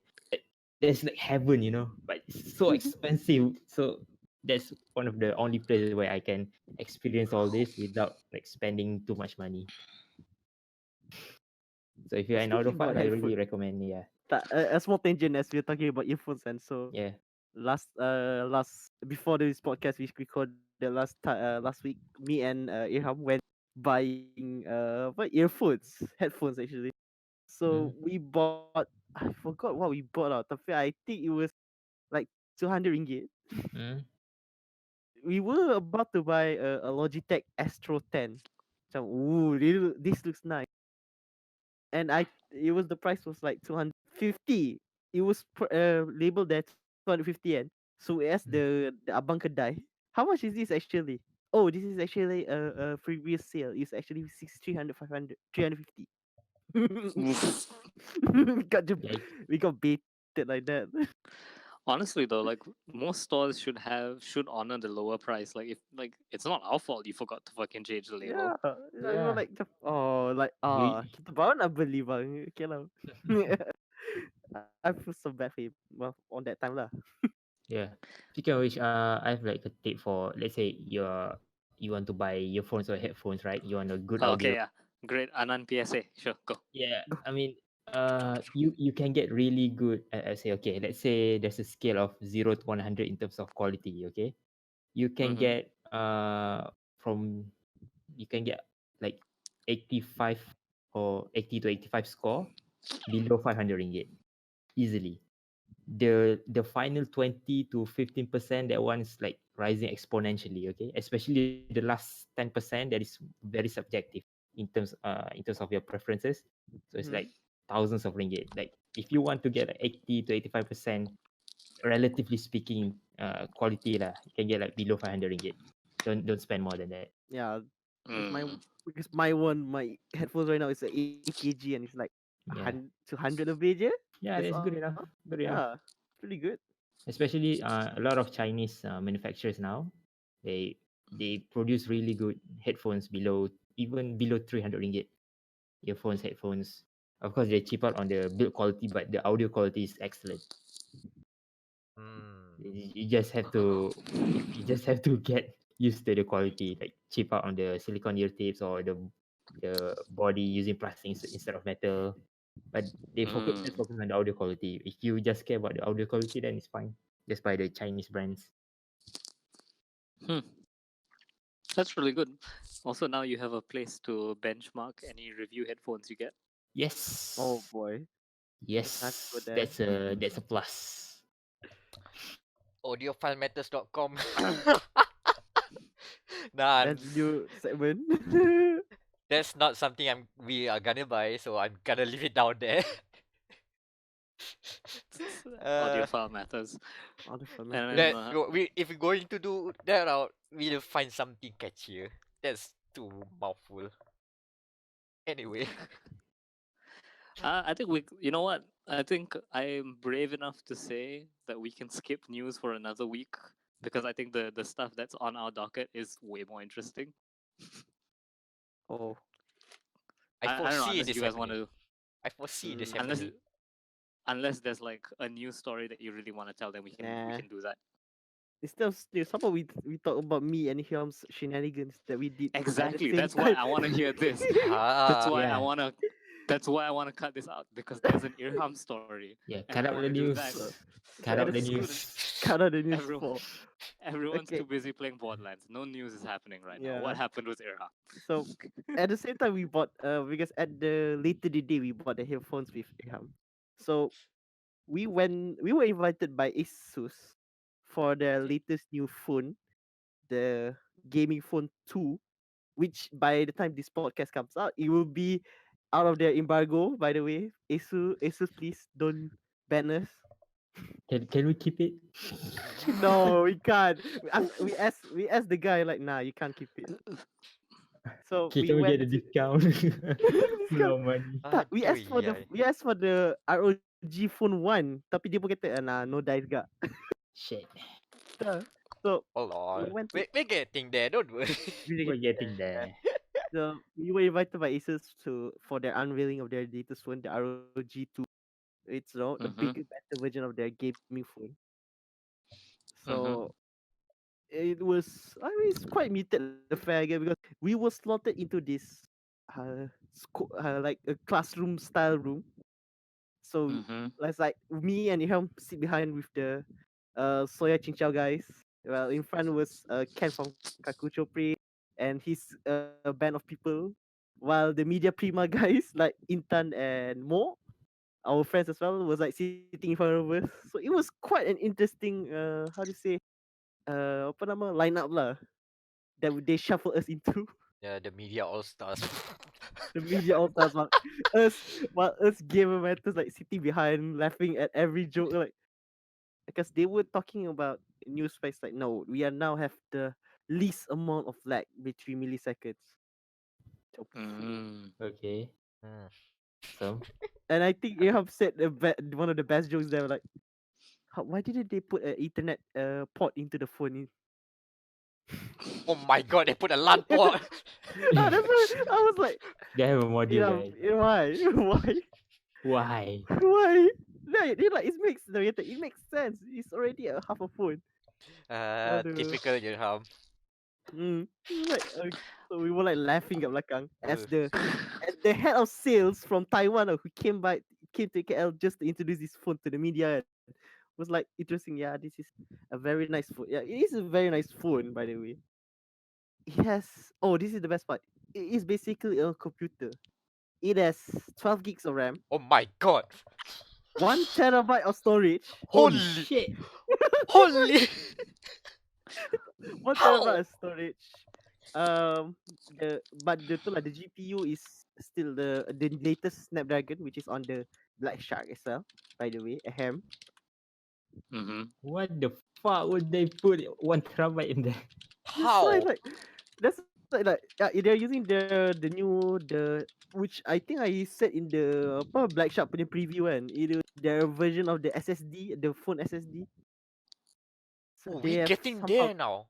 That's like heaven, but it's so expensive. So that's one of the only places where I can experience all this without like spending too much money. So if you're an Speaking about audiophile, I really headphone, recommend. Yeah, a small tangent as we're talking about earphones, and so yeah. last before this podcast we recorded last week, me and Irham went buying what headphones actually. So we bought, I forgot what we bought out, tapi I think it was like 200 ringgit. Mm. We were about to buy a Logitech Astro 10. So, ooh, this looks nice. And the price was like 250. It was labeled that 250 yen. So we asked the abang kedai, how much is this actually? Oh, this is actually a previous sale. It's actually 300, 500, 350. Yikes. We got baited like that. Honestly though, like most stores should honor the lower price. Like if like it's not our fault you forgot to fucking change the label. Yeah, we were Yeah. like, kita baru nak beli bang. Okay lah. I feel so bad for him. Well, on that time lah. Yeah. Speaking of which, I have like a tip for, let's say you want to buy earphones or headphones, right? You want a good Oh, audio. okay, yeah. Great. Anan PSA. Sure, go. Yeah. I mean, you can get really good. Let's say there's a scale of 0 to 100 in terms of quality. Okay, you can Mhm. get you can get like 85 or 80 to 85 score below 500 ringgit easily. the final 20 to 15%, that one's like rising exponentially. Okay, especially the last 10%, that is very subjective in terms of your preferences. So it's like thousands of ringgit. Like if you want to get like 80 to 85%, relatively speaking, quality lah, you can get like below 500 ringgit. Don't spend more than that. Yeah, Mm. because my headphones right now is a 8 kg and it's like Yeah, 200 lebih je. yeah, That's that's all. good enough. Good enough. Yeah, pretty good. Especially a lot of Chinese manufacturers now, they produce really good headphones even below 300 ringgit. Earphones, headphones. Of course, they cheap out on the build quality, but the audio quality is excellent. Mm. You just have to get used to the quality, like cheap out on the silicone ear tips or the body using plastic instead of metal. But let's focus on the audio quality. If you just care about the audio quality, then it's fine. Just buy the Chinese brands. Hmm. That's really good. Also, now you have a place to benchmark any review headphones you get. Yes. Oh boy, Yes. that's good there. That's a plus. AudiophileMatters.com. Nah, That's new segment. that's not something we are gonna buy, so I'm gonna leave it down there. Audiophile matters. All the fun And matters. That if we're going to do that out, we'll find something catchier. That's too mouthful. Anyway, I think you know what? I think I'm brave enough to say that we can skip news for another week because I think the stuff that's on our docket is way more interesting. Oh, I I don't know foresee unless this you guys want happening. to, I foresee this Mm. unless happening. unless there's like a news story that you really want to tell, then we nah. can do that. It's still new. Somehow we talk about me and Hyam's shenanigans that we did at the Exactly. same That's why time. I want to hear this. That's Ah, why I Yeah. want to. That's why I want to cut this out because there's an Irham story. Yeah, And cut I out wanna the do news. that. Cut At out the the school, news. cut out the news Everyone, for. everyone's Okay. too busy playing Borderlands. No news is happening right now. Yeah. What happened with Irham? So at the same time we bought because at the later the day we bought the headphones with Irham. So we were invited by Asus for their latest new phone, the gaming phone 2, which by the time this podcast comes out, it will be out of their embargo, by the way. Asus please don't ban us. Can we keep it? No, we can't. We asked the guy like, nah, you can't keep it. So Okay, we can we get went a to discount? this guy. Full of money. Tak, aduh, we asked for the ROG Phone 1, tapi dia pun kata, nah, no dice gak. Shit. So hold we on. went to We're getting there. Don't worry. We're getting there. so we were invited by Asus for their unveiling of their latest phone, the ROG 2. It's the Mm-hmm. bigger, better version of their gaming phone. Mm-hmm. So it was, I mean, it's quite muted affair again because we were slotted into this like a classroom style room. So Mm-hmm. let's like me and Irham sit behind with the Soya Chinchao guys. Well, in front was Ken from Kakucho Pre and his band of people, while the media prima guys like Intan and Mo, our friends as well, was like sitting in front of us. So it was quite an interesting how to say apa nama lineup lah that they shuffle us into. Yeah, the media all stars. The media all stars while us gamer matters like sitting behind laughing at every joke like because they were talking about news space like no we are now have the least amount of lag between milliseconds. So, Mm. Okay. Hmm. So and I think you have said one of the best jokes there like why didn't they put an ethernet port into the phone. Oh my god, they put a LAN port. Ah, that's why I was like they have a module, right? why Why? why they like it makes sense, it's already a half a phone. Aduh. Typical Irham. Like so we were like laughing at belakang as Uh, the head of sales from Taiwan who came to KL just to introduce this phone to the media was like interesting. Yeah, this is a very nice phone. Yeah, it is a very nice phone by the way. It has this is the best part. It is basically a computer. It has 12 gigs of RAM. oh my god. 1 terabyte of storage. Holy Holy, shit! holy. 1 terabyte of storage. The GPU is still the latest Snapdragon, which is on the Black Shark as well. By the way, Irham. Mm-hmm. What the fuck would they put 1 terabyte in there? That's why How? they're using the new the which I think I said in the Black Shark punya preview kan. It is their version of the SSD, the phone SSD. So Oh, they we have getting somehow there now.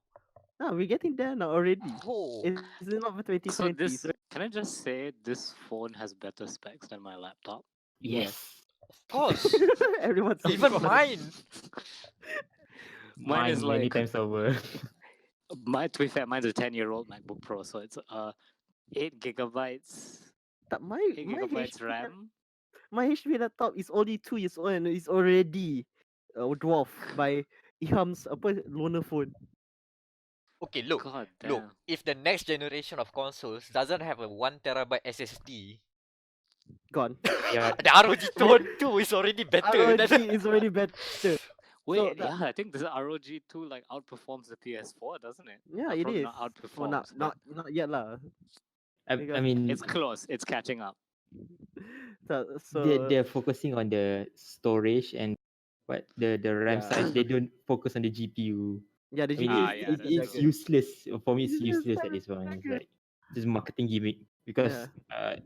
we're getting there now already. Oh, It's not for So 2020. this, So can I just say, this phone has better specs than my laptop? Yes. of course. everyone's saying Even it. mine. Mine is Many like times over. to be fair, mine's a 10-year-old MacBook Pro, so it's 8 gigabytes, My 8 gigabytes HP RAM. my HP laptop is only 2 years old and it's already dwarfed by Irham's loaner phone. Okay, look. God Look, damn. if the next generation of consoles doesn't have a 1 terabyte SSD, Gone. Yeah. the ROG 2 is already better ROG than is already better. Wait, that- yeah, I think this ROG 2 like outperforms the PS4, doesn't it? Yeah, Or it probably is. not Well, outperforms, but not yet lah. I Because mean, it's close. It's catching up. so they're focusing on the storage and what the RAM yeah. size. They don't focus on the GPU. Yeah, the I mean, GPU Ah, is yeah, still that's it's true. Snapdragon. useless for me. It's It's just useless at this point. It's Snapdragon. like just marketing gimmick because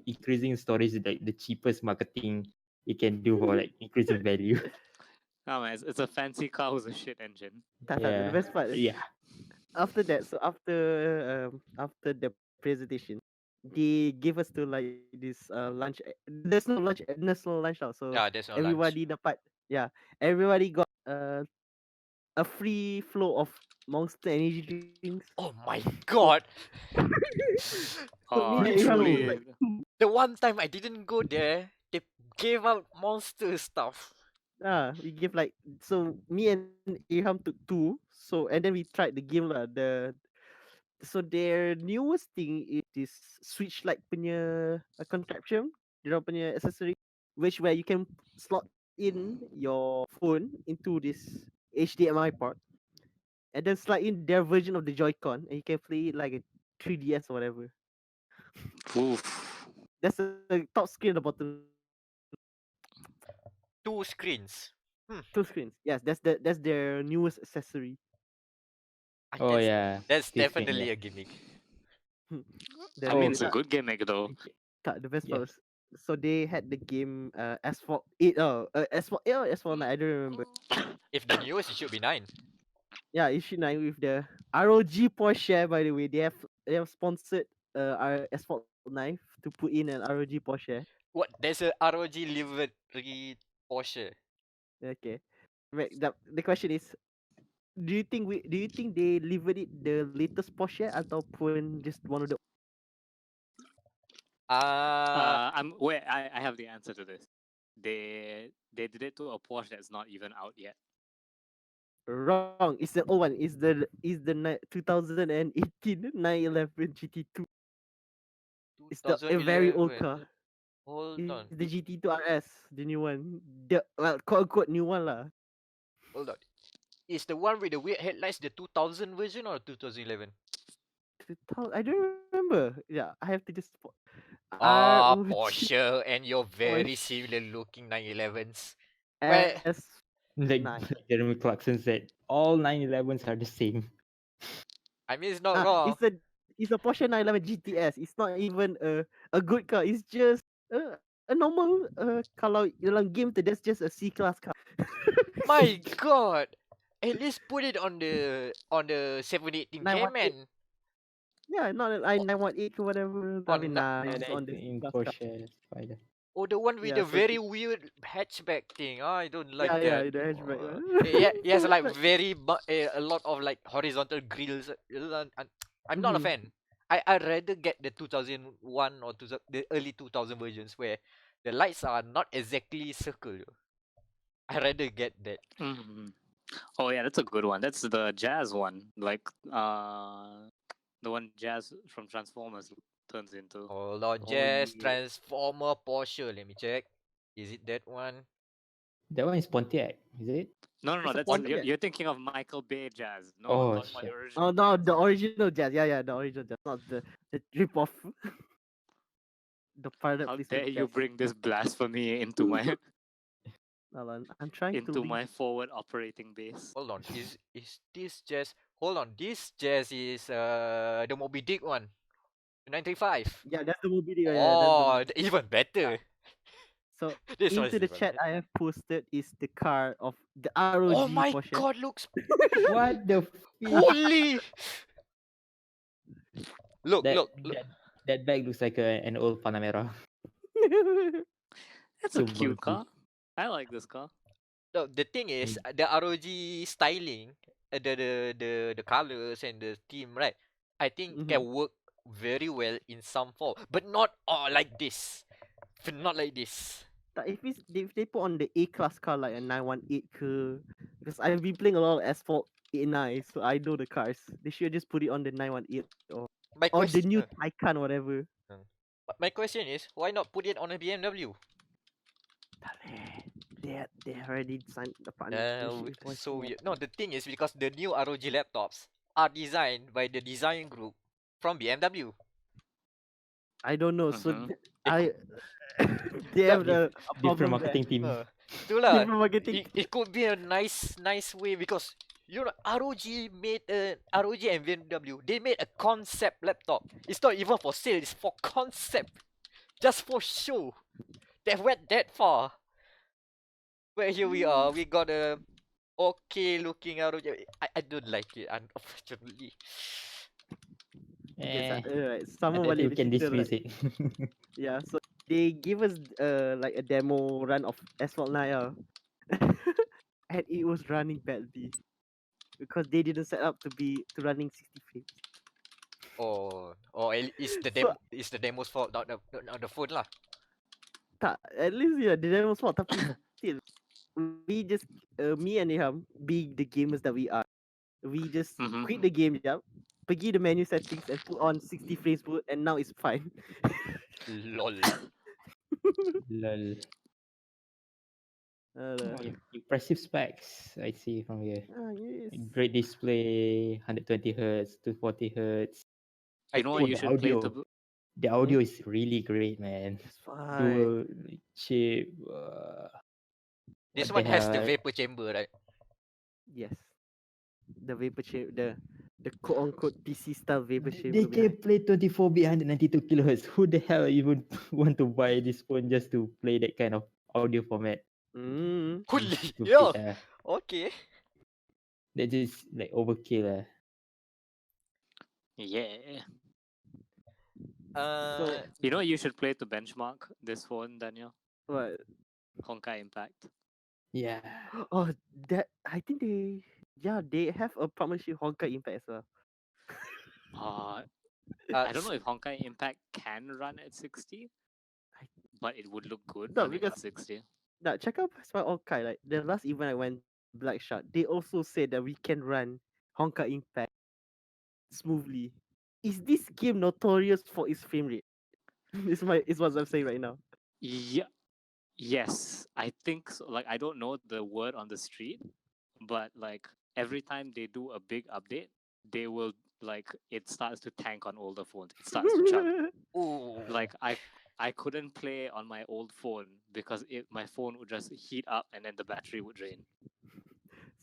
increasing storage is like the cheapest marketing you can do for like increasing value. Oh man, it's a fancy car with a shit engine. The best part is Yeah. after that. So after the presentation, they gave us to like this lunch. There's no lunch now. So yeah, there's no lunch. everybody dapat everybody got a free flow of Monster energy drinks. Oh my god. So me Oh, and Irham Literally. was like, The one time I didn't go there, they gave out monster stuff. we give like so me and Irham took two. So and then we tried the game lah. So their newest thing is this switch like punya contraption, dia orang punya accessory, which where you can slot in your phone into this HDMI port, and then slide in their version of the Joy-Con, and you can play it like a 3DS or whatever. oof. That's the top screen at the bottom. 2 screens. Two screens. Yes, that's their newest accessory. Ah, Oh yeah. That's This thing, definitely yeah. a gimmick. The, I mean, Oh, it's a good gimmick though. the best Yeah. part was so they had the game S4 8 S4 8 or S4 9, I don't remember. If the newest, it should be 9. Yeah, issue 9 with the ROG Porsche. By the way, they have sponsored our S4 9 to put in an ROG Porsche. What? There's a ROG livery Porsche. Okay, the question is, do you think they delivered it the latest Porsche ataupun just one of the I have the answer to this. They did it to a Porsche that's not even out yet. wrong? It's the old one. It's the 2018 911 GT2. It's a very old 2011. car. Hold It's on. the GT2 RS, the new one. The quote unquote new one lah. Hold on. Is the one with the weird headlights the 2000 version or 2011? I don't remember. Yeah, I have to just. Ah, ROG Porsche and your very Porsche similar looking 911s. Well, S Like, 9. like Jeremy Clarkson said, all 911s are the same. I mean, it's not wrong. It's a Porsche 911 GTS. It's not even a good car. It's just a normal kalau dalam game tu that's just a C class car. My god. At least put it on the 718K, 918. man. Yeah, not an i918 or whatever. I mean, nah, Yeah, it's on the in C class car. Porsche Spider. Oh, the one with Yeah, the so very weird hatchback thing. I don't like yeah, that. the hatchback. Yeah, he has like But- a lot of like horizontal grills. I'm not a Mhm. fan. I'd rather get the 2001 or the early 2000 versions where the lights are not exactly circle. I'd rather get that. Mhm. Oh yeah, that's a good one. That's the Jazz one, like the one Jazz from Transformers turns into. Hold on, Oh, Jazz yeah. Transformer Porsche. Let me check. Is it that one? That one is Pontiac, is it? No, It's a that's Pontiac. you're thinking of Michael Bay jazz. No, I'm Oh talking about the shit. original. Oh no, jazz. the original jazz. Yeah, the original jazz, not the rip off. The pirate How placement dare you jazz. bring this blasphemy into my Hold on, I'm trying to into link. my forward operating base? Hold on, is this jazz? Hold on, this jazz is the Moby Dick one, 95. Yeah, that's the movie. Yeah, that's the Oh, movie. even better. So This one into is the even chat better. I have posted is the car of the Oh ROG my portion. god, looks What the holy! Look, that look, look. that that bag looks like an old Panamera. That's a So cute bulky. car. I like this car. No, the thing is, Mm. the ROG styling, the colors and the theme, right? I think Mhm. can work very well in some form, but not like this. Not like this. But if they put on the A class car like a 918 ke, because I've been playing a lot of Asphalt 89, so I know the cars. They should just put it on the 918 My or the question, new Taycan, whatever. my question is, why not put it on a BMW? They already signed the partnership with So Kojima. no, the thing is because the new ROG laptops are designed by the design group from BMW. I don't know. So Mhm. I they No, have a Different problem there. marketing team. itulah. Different marketing. It could be a nice way because ROG and BMW. They made a concept laptop. It's not even for sale. It's for concept, just for show. They went that far. But here we are. We got a okay looking ROG. I don't like it, unfortunately. Okay, so, Eh, sama I balik think we the can cerita, dismiss right? it. Yeah, so they give us like a demo run of Asphalt 9, and it was running badly because they didn't set up to running 60 frames. It's So the demo's fault, not the phone lah. tak, at least yeah, the demo small, tapi still we just me and Irham, being the gamers that we are, we just quit Mhm. the game, jap, pergi the menu settings and put on 60 frames per, and now it's fine. Lol. Lol. Aduh. Oh, impressive specs I see from here. Yes. Great display, 120 hertz, 240 hertz. I You know what Oh, think you the should play audio. to The audio is really great, man. It's fine. Dual chip. this What the one has the hell? vapor chamber, right? Yes. The vapor chamber, the quote unquote PC style vapor They chamber can behind. play 24-bit 192 kilohertz. Who the hell even want to buy this phone just to play that kind of audio format? Holy, Stupid. yo. Okay. That just like overkill. Yeah. So You know what you should play to benchmark this phone, Daniel? what? Honkai Impact. Yeah. Oh, that I think they have a partnership Honkai Impact as well. Uh, Uh, I don't s- know if Honkai Impact can run at 60, I, but it would look good no, running because at 60. check out my Honkai. Like the last event I went, Black Shark, they also said that we can run Honkai Impact smoothly. Is this game notorious for its frame rate? Is what I'm saying right now. Yeah. Yes, I think so. Like, I don't know the word on the street, but like every time they do a big update, they will like it starts to tank on older phones. It starts to chug. ooh. Like I couldn't play on my old phone because my phone would just heat up and then the battery would drain.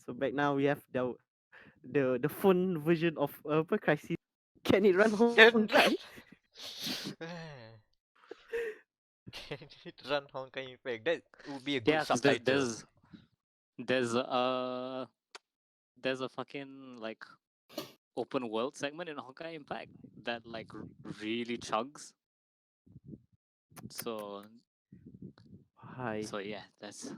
So back now we have the phone version of Crisis. Can it run Can Honkai? Can it run Honkai Impact? That would be a good Yeah, because there's subtitle. there's uh there's a fucking like open world segment in Honkai Impact that like really chugs. So Hi. yeah, that's.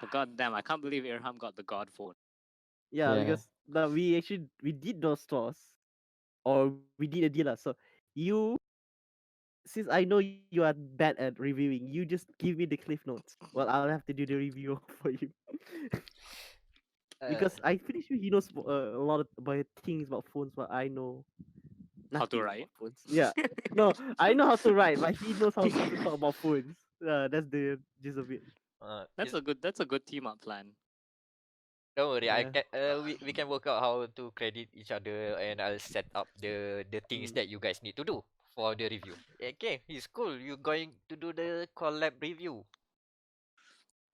But goddamn, I can't believe Irham got the God phone. Yeah, Yeah. because we did those stores, or we did a deal. So you, since I know you are bad at reviewing, you just give me the cliff notes. Well, I'll have to do the review for you. Uh, Because I pretty sure he knows a lot about things about phones, but I know How to nothing write? about phones. Yeah, no, I know how to write, but he knows how to talk about phones. That's the gist of it. That's a good team up plan. Don't worry, I Yeah. can we can work out how to credit each other, and I'll set up the things that you guys need to do for the review. Okay, it's cool. You going to do the collab review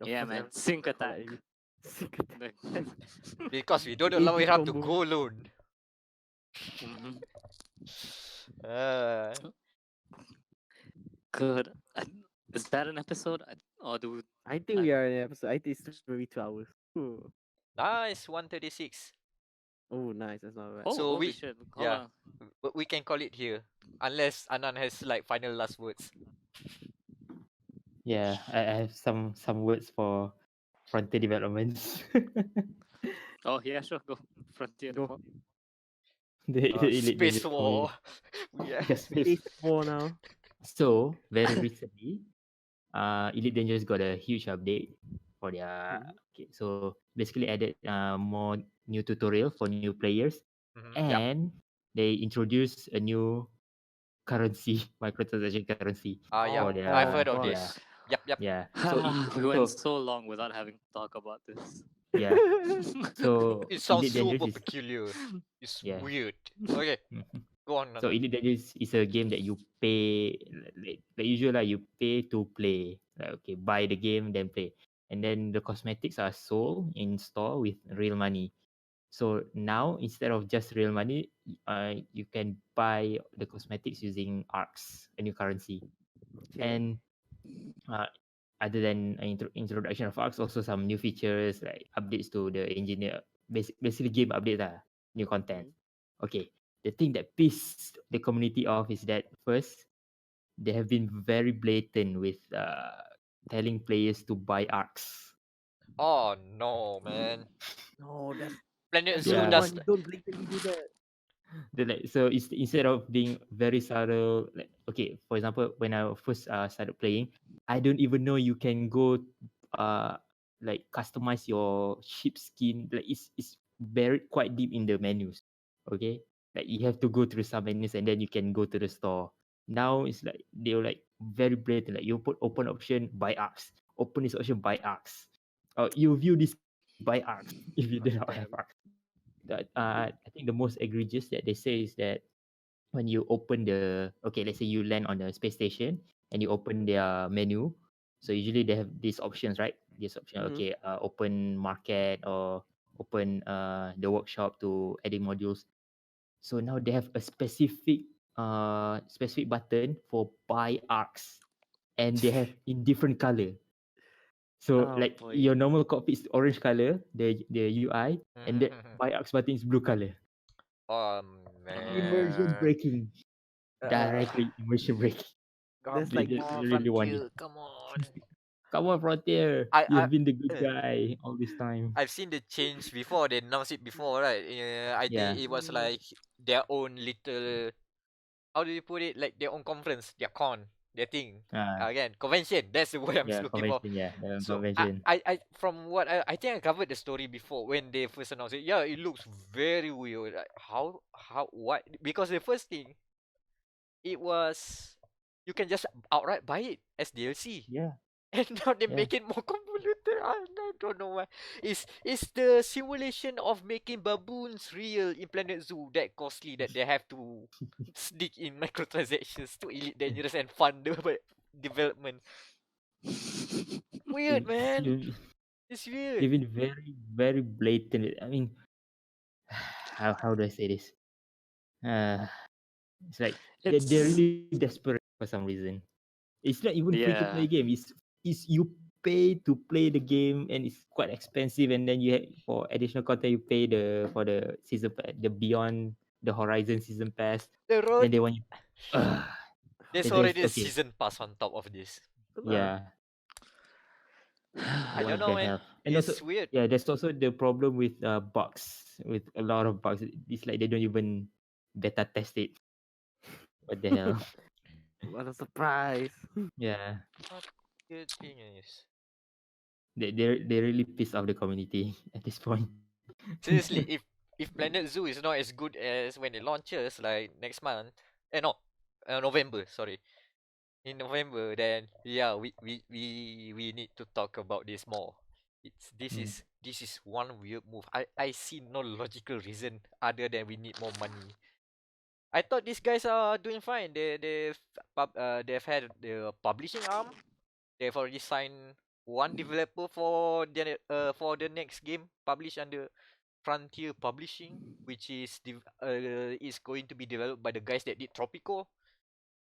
The Yeah, first man. ever Sync collab attack. review. Sync attack. because we don't AD allow Irham to combo. go alone. Mhm. Uh, Good. Is that an episode? Or do I think we are in episode. I think it's maybe 2 hours. Ooh. nice 136. Oh, nice. That's not bad. Oh, So holy we shit. Hold yeah, on. we can call it here, unless Anan has like final last words. Yeah, I have some words for frontier developments. Oh yeah, sure, go. Frontier Go. Depot. The Elite Space Dangerous war. community. Yeah. Yes, Space 4 now. So very recently, Elite Dangerous got a huge update for their. Mhm. Okay, so basically added more new tutorial for new players, Yep. and they introduced a new currency, microtransaction currency Yeah. for I've Oh heard their of god. yeah this. Yep. Yep. yeah. So it, We went so so long without having to talk about this. yeah. So It sounds Elite Dangerous super is peculiar. It's yeah. weird. Okay, Mhm. go on. So Anan. Elite Dangerous is a game that you pay like usual you pay to play. Like okay, buy the game then play. And then the cosmetics are sold in store with real money. So now instead of just real money, you can buy the cosmetics using arcs, a new currency. Okay. And uh, other than introduction of arcs, also some new features like updates to the engineer, basically game update lah, new content. Mhm. Okay, the thing that pissed the community off is that first they have been very blatant with telling players to buy arcs. Oh no, man. No, Planet that's Zoo the Yeah, does. one. You don't blatantly do that. so instead of being very subtle, like okay, for example, when I first started playing, I don't even know you can go like customize your ship skin. Like it's buried quite deep in the menus. Okay, like you have to go through some menus and then you can go to the store. Now it's like they're like very blatant. Like you put open option buy arcs, open this option buy arcs. You view this buy arcs if you do not have Damn. arcs. That I think the most egregious that they say is that when you open the okay, let's say you land on the space station and you open their menu. So usually they have these options, right? This option, Mhm. okay, open market or open the workshop to adding modules. So now they have a specific button for buy arcs, and they have in different color. So Oh like boy. your normal cockpit is orange color, the UI, and the buy arcs button is blue color. Oh Immersion man. breaking. Directly immersion breaking. That's They, like Come they on, really want it. Frontier. Come on. Come on, Frontier. I I You've been the good uh, guy all this time. I've seen the change before. They announced it before, right? I think Yeah. it was like their own little. How do you put it? Like their own conference, their con, their thing. Again, convention. That's the word I'm Yeah, looking for. convention, yeah. The So convention. from what I think I covered the story before when they first announced it. Yeah, it looks very weird. Like, how what? Because the first thing it was you can just outright buy it as DLC. Yeah. And now they Yeah. make it more convoluted. I don't know why. Is the simulation of making baboons real in Planet Zoo that costly that they have to sneak in microtransactions to Elite Dangerous and fund the development? Weird, They've, man. they've, It's weird. they've been very, very blatant. I mean, how do I say this? Uh, it's like they're It's really desperate for some reason. It's not even free to play yeah. game. It's you pay to play the game and it's quite expensive. And then for additional content you pay for the season the Beyond the Horizon season pass. The Then road. they want you. There's There's already a okay. season pass on top of this. Yeah. I don't What know, the man. hell? And also It's weird. yeah, there's also the problem with bugs. With a lot of bugs. It's like they don't even beta test it. What the hell? What a surprise. Yeah. What good thing is They really piss off the community at this point. seriously, if Planet Zoo is not as good as when it launches, like next month, no, November, sorry. in November, then yeah, we need to talk about this more. This is one weird move. I see no logical reason other than we need more money. I thought these guys are doing fine. They've had the publishing arm. They've already signed one developer for the next game published under Frontier Publishing, which is going to be developed by the guys that did Tropico.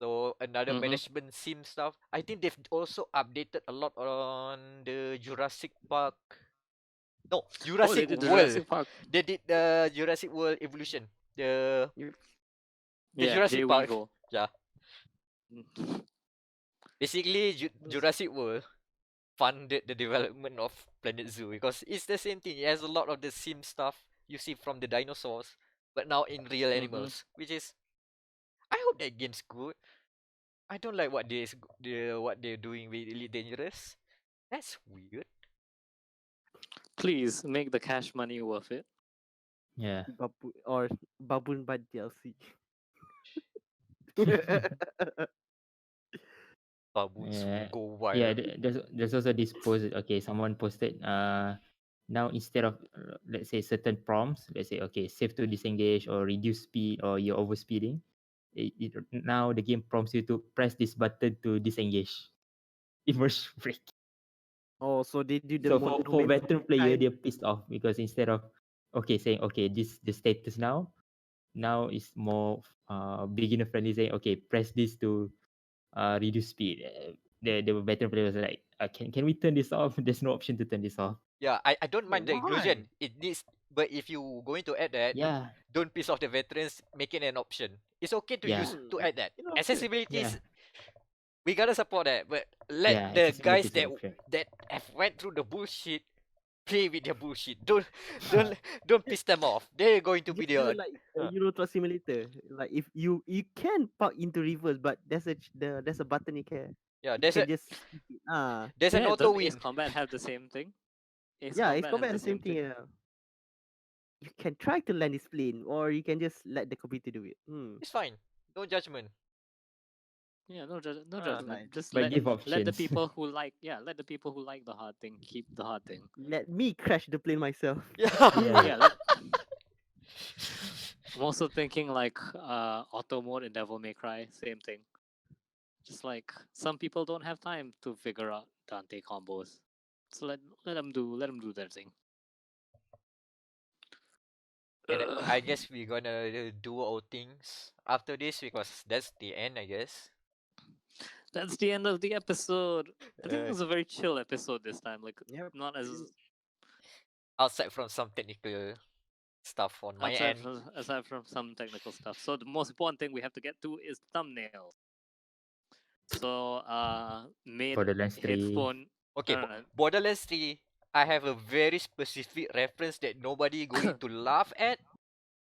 So another management sim stuff. I think they've also updated a lot on the Jurassic Park. No, Jurassic they did the World. Jurassic Park. They did the Jurassic World Evolution. The Yeah, Jurassic Jay Park. Weevil. Yeah. Basically, Jurassic World funded the development of Planet Zoo because it's the same thing. It has a lot of the sim stuff you see from the dinosaurs, but now in real animals, which is, I hope that game's good. I don't like what they're doing with Elite Dangerous. That's weird. Please make the cash money worth it. Yeah. Baboon Bud DLC. Baboons Yeah. go wild. Yeah, there's also this post. Okay, someone posted. Now instead of let's say certain prompts, let's say okay, save to disengage or reduce speed or you're overspeeding. Now the game prompts you to press this button to disengage. Immersion break. Oh, so they do the So for veteran player, kind. they're pissed off because instead of saying okay, this the status now is more beginner friendly, saying okay, press this to reduce speed. The veteran player was like, can we turn this off? There's no option to turn this off. Yeah, I don't mind the Why? inclusion. It needs, but if you going to add that, Yeah, don't piss off the veterans. Make it an option. It's okay to Yeah. use to add that. You know, Accessibility yeah, is, we gotta support that, but let yeah. the accessibility guys is an option. that have went through the bullshit play with their bullshit. Don't piss them off. They're going to be just do the like Euro Truck Simulator. Like if you can park into reverse, but there's a button you can. yeah. You can just There's an Yeah, auto doesn't Ace win. Combat have the same thing? Ace yeah, it's Combat combat has the same thing. Yeah. You can try to land this plane, or you can just let the computer do it. It's fine. No judgment. Yeah, no Ah. judgment. Just But give let the options. people who like the hard thing keep the hard thing. Let me crash the plane myself. Yeah. Yeah, I'm also thinking like auto mode in Devil May Cry, same thing. Just like some people don't have time to figure out Dante combos, so let them do their thing. And I guess we're gonna do our things after this because that's the end, I guess. That's the end of the episode. I think it Uh, was a very chill episode this time. Like Yep. not as Outside from some technical stuff on my end. aside from some technical stuff. So the most important thing we have to get to is thumbnails. So made Borderlands 3. headphone. Okay, no, no, no. Borderlands 3, I have a very specific reference that nobody going to laugh at,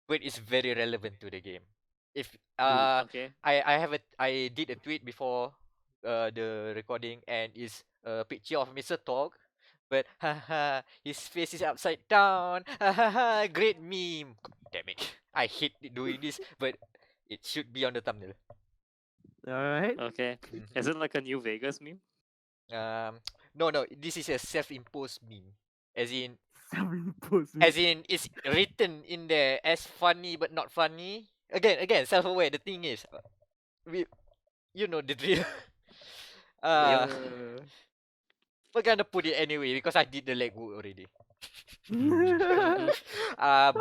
but it's very relevant to the game. If Okay. I did a tweet before the recording, and it's a picture of Mr. Tog, but haha, his face is upside down. Haha, great meme. Damn it, I hate doing this, but it should be on the thumbnail. All right. Okay. Is it like a New Vegas meme? No, this is a self-imposed meme, as in Self-imposed. it's written in there as funny but not funny. Again, self-aware. The thing is, you know the drill. We're gonna put it anyway because I did the legwork already.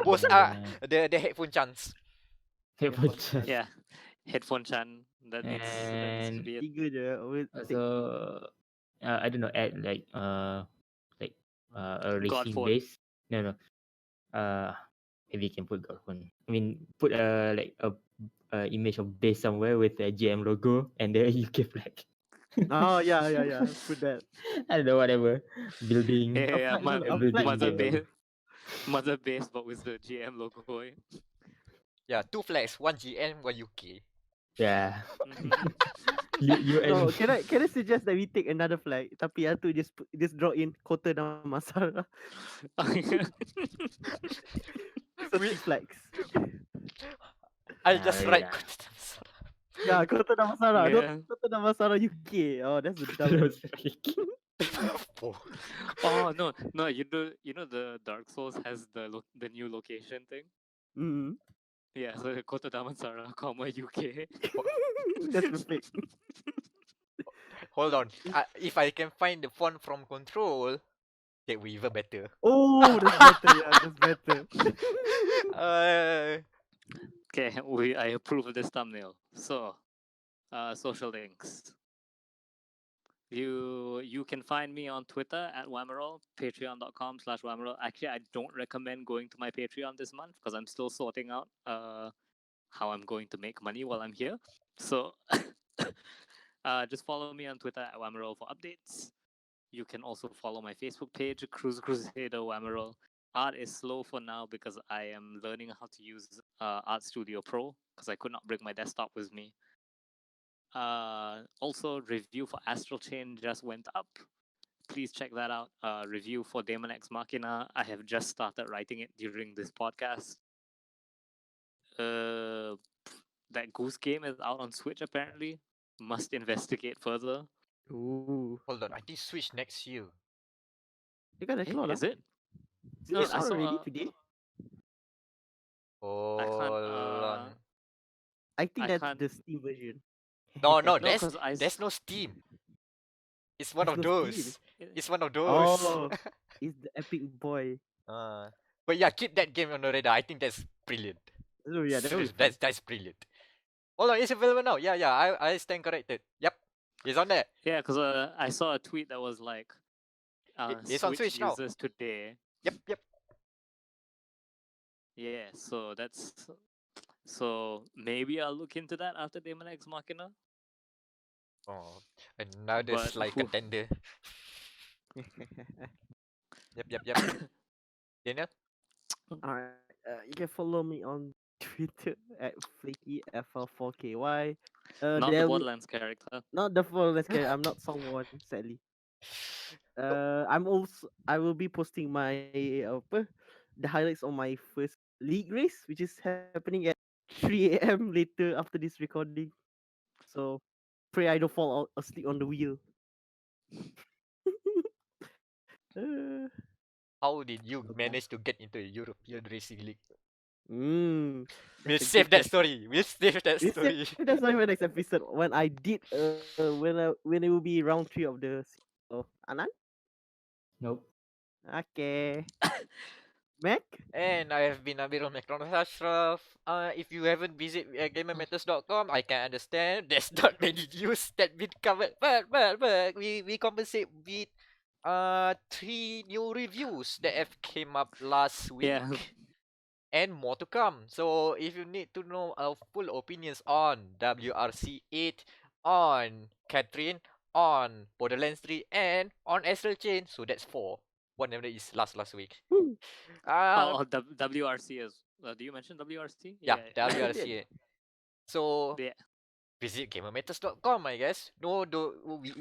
Both are the headphone chance. Headphone charge. Yeah. Headphone chan. That needs to be it. Tiga je. So I don't know, add like a racing Godphone. base. No. Maybe you can put Godphone. I mean, put like a image of base somewhere with the GM logo and the UK flag. Oh yeah. Put that. I don't know, whatever. Building. Yeah, flag- a a building flag mother there. base. Mother base, but with the GM logo. Eh? Yeah, 2 flags, 1 GM, 1 UK. Yeah. Mhm. You No, and can I suggest that we take another flag? Tapi tu just draw in Kota Damansara. So 6 flags. I'll Nah, just maybe write. not. Yeah, Kota Damansara. Yeah. Kota Damansara UK. Oh, that's the dumbest. Oh no! You know the Dark Souls has the new location thing. Mm. Yeah, so Kota Damansara, UK. That's perfect. Hold on. If I can find the font from Control, that will be even better. Oh, that's better. Yeah, that's better. Okay, I approve of this thumbnail. So, social links. You can find me on Twitter at Wamerol, patreon.com/Wamerol. Actually, I don't recommend going to my Patreon this month because I'm still sorting out how I'm going to make money while I'm here. So just follow me on Twitter at Wamerol for updates. You can also follow my Facebook page, Crusader Wamerol. Art is slow for now because I am learning how to use Art Studio Pro because I could not bring my desktop with me. Also, review for Astral Chain just went up. Please check that out. Review for Daemon X Machina. I have just started writing it during this podcast. That Goose Game is out on Switch apparently. Must investigate further. Ooh. Hold on. I think Switch next year. You got a Hey, cloud, is it? No, No, it's I out saw. already today. Hold on. I think I that's can't- the Steam version. No, No, there's 'cause I there's no Steam. It's one There's of no those. Steam. It's one of those. Oh, it's the Epic Boy. But yeah, keep that game on the radar. I think that's brilliant. Oh yeah, that was Serious, that's brilliant. Hold on, it's available now. Yeah, I stand corrected. Yep, it's on there. Yeah, because I saw a tweet that was like, It's on Switch now. users today. Yep. Yeah, so maybe I'll look into that after Daemon X Machina. Oh, another But sly who- contender. Yep. Daniel? Alright, you can follow me on Twitter at FlakyFL4KY. Not the there will- Borderlands character. Not the full let's get. I'm not someone, sadly. I will be posting my the highlights on my first league race, which is happening at 3 a.m. later after this recording. So pray I don't fall out asleep on the wheel. How did you manage to get into a European Racing League? We'll We'll save that story. That's why my next episode when I did when it will be round 3 of the Anan. Nope. Okay. Meck? And I have been Abirul McDonald Ashraf. If you haven't visited gamermatters.com, I can understand there's not many news that been covered. But we compensate with 3 new reviews that have came up last week. Yeah. And more to come. So if you need to know our full opinions on WRC8, on Catherine, on Borderlands 3, and on Astral Chain, so that's 4. One of them is last week. WRC is. Do you mention WRC? Yeah, WRC8. So Yeah. visit gamermatters.com, I guess. No,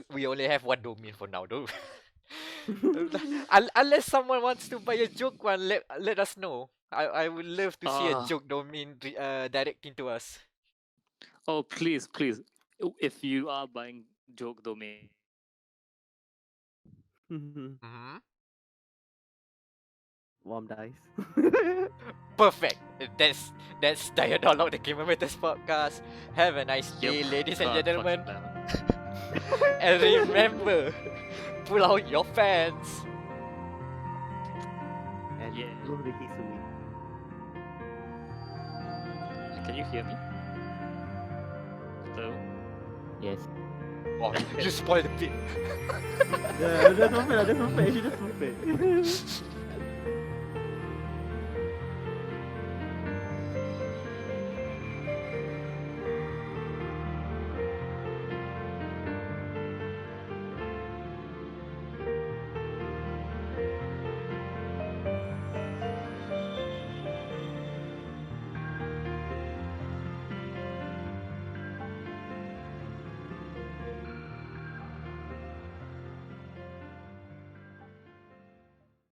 we only have one domain for now, though. Unless someone wants to buy a joke one, let us know. I would love to see a joke domain directing to us. Oh, please. If you are buying joke domain, Mm-hmm. Warm dice. Perfect. That's dia.log, the Gamer Matters podcast. Have a nice day, ladies and God, gentlemen. fucking damn it. And remember, pull out your fans. And Yeah. blow the haze away. Can you hear me? Hello? Yes. Oh, you spoiled the bit. Yeah, that's not fair. That's not fair. That's not fair.